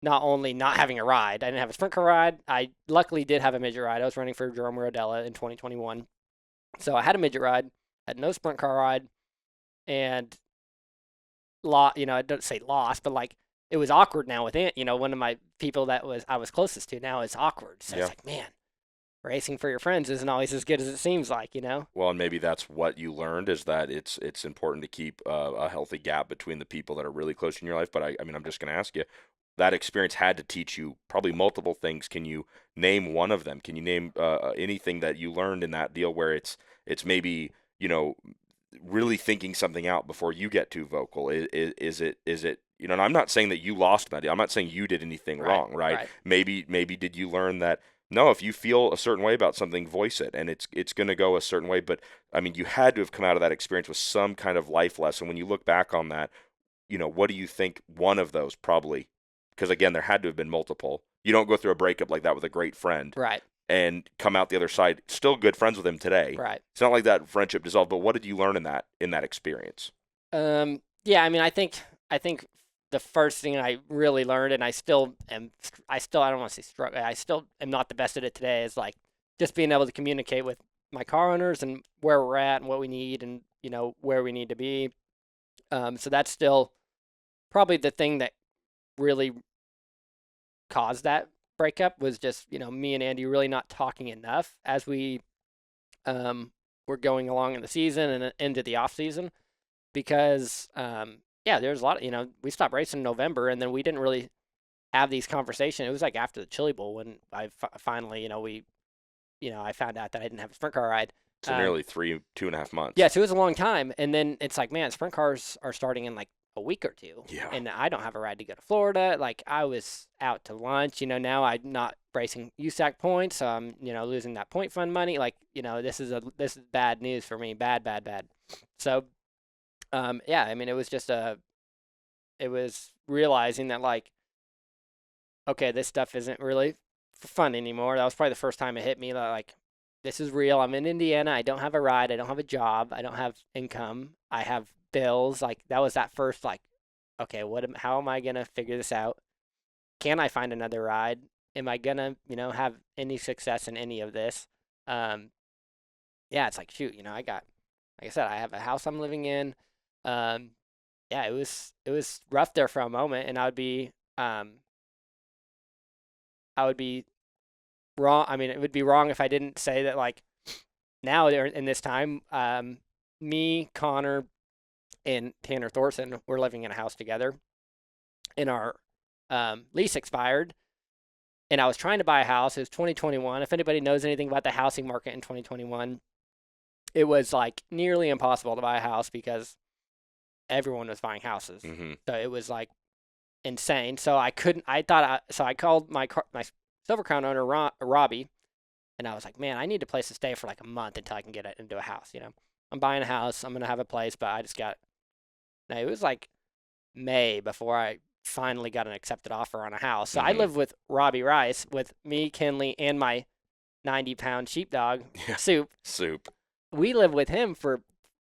not only not having a ride. I didn't have a sprint car ride. I luckily did have a midget ride. I was running for Jerome Rodella in 2021. So I had a midget ride, had no sprint car ride, and I don't say lost, but like it was awkward now with one of my people that I was closest to now is awkward. So Yeah. it's like, man, racing for your friends isn't always as good as it seems like, Well, and maybe that's what you learned, is that it's important to keep a healthy gap between the people that are really close in your life. But I mean, I'm just going to ask you, that experience had to teach you probably multiple things. Can you name one of them? Can you name anything that you learned in that deal where it's maybe, really thinking something out before you get too vocal? Is it, and I'm not saying that you lost that deal. I'm not saying you did anything wrong, right? Maybe did you learn that, no, if you feel a certain way about something, voice it, and it's going to go a certain way. But I mean, you had to have come out of that experience with some kind of life lesson. When you look back on that, what do you think one of those probably, because again, there had to have been multiple. You don't go through a breakup like that with a great friend, Right. and come out the other side still good friends with him today. Right. It's not like that friendship dissolved. But what did you learn in that experience? Yeah, I mean, I think the first thing I really learned, and I don't want to say struggle, I still am not the best at it today, is like just being able to communicate with my car owners and where we're at and what we need, and where we need to be. So that's still probably the thing that really caused that breakup, was just me and Andy really not talking enough as we were going along in the season and into the off season, because yeah, there's a lot of, we stopped racing in November, and then we didn't really have these conversations. It was like after the Chili Bowl when I finally, I found out that I didn't have a sprint car ride. So nearly 2.5 months. Yeah, so it was a long time. And then it's like, man, sprint cars are starting in like a week or two. Yeah. And I don't have a ride to go to Florida. Like, I was out to lunch. Now I'm not racing USAC points, so I'm, losing that point fund money. Like, this is bad news for me. Bad. So, yeah, I mean, it was just it was realizing that, like, okay, this stuff isn't really fun anymore. That was probably the first time it hit me that, like, this is real. I'm in Indiana. I don't have a ride. I don't have a job. I don't have income. I have bills. Like, that was that first, like, okay, how am I going to figure this out? Can I find another ride? Am I going to, have any success in any of this? Yeah, it's like, shoot, like I said, I have a house I'm living in. Yeah, it was rough there for a moment, and I would be wrong. I mean, it would be wrong if I didn't say that, like, now in this time, me, Connor, and Tanner Thorson were living in a house together, and our lease expired, and I was trying to buy a house. It was 2021. If anybody knows anything about the housing market in 2021, it was like nearly impossible to buy a house because everyone was buying houses. Mm-hmm. So it was like insane. So I called my Silver Crown owner, Robbie, and I was like, man, I need a place to stay for like a month until I can get into a house. I'm buying a house. I'm going to have a place, but it was like May before I finally got an accepted offer on a house. So I Mhm. live with Robbie Rice, with me, Kinley, and my 90-pound sheepdog, Yeah. Soup. Soup. We lived with him for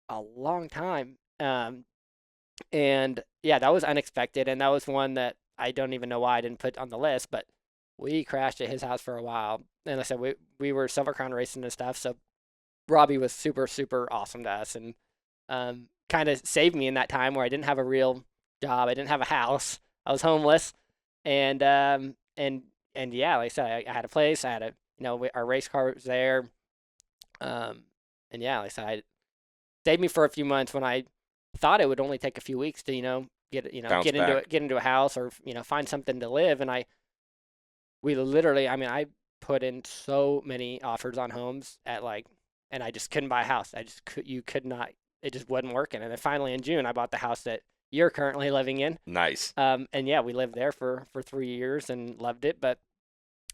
a long time. And yeah, that was unexpected. And that was one that I don't even know why I didn't put on the list, but we crashed at his house for a while. And like I said, we were Silver Crown racing and stuff. So Robbie was super, super awesome to us, and kind of saved me in that time where I didn't have a real job. I didn't have a house. I was homeless. And yeah, like I said, I had a place. I had our race car was there. And yeah, like I said, it saved me for a few months when I thought it would only take a few weeks to, Bounce get back. into a house, or, find something to live. And we literally, I mean, I put in so many offers on homes and I just couldn't buy a house. You could not, it just wasn't working. And then finally in June, I bought the house that you're currently living in. Nice. And yeah, we lived there for 3 years and loved it. But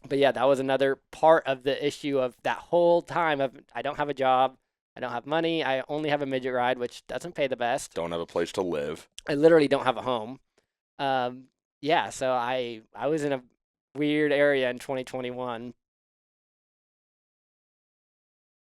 yeah, that was another part of the issue of that whole time of, I don't have a job. I don't have money. I only have a midget ride, which doesn't pay the best. Don't have a place to live. I literally don't have a home. Yeah, so I was in a weird area in 2021,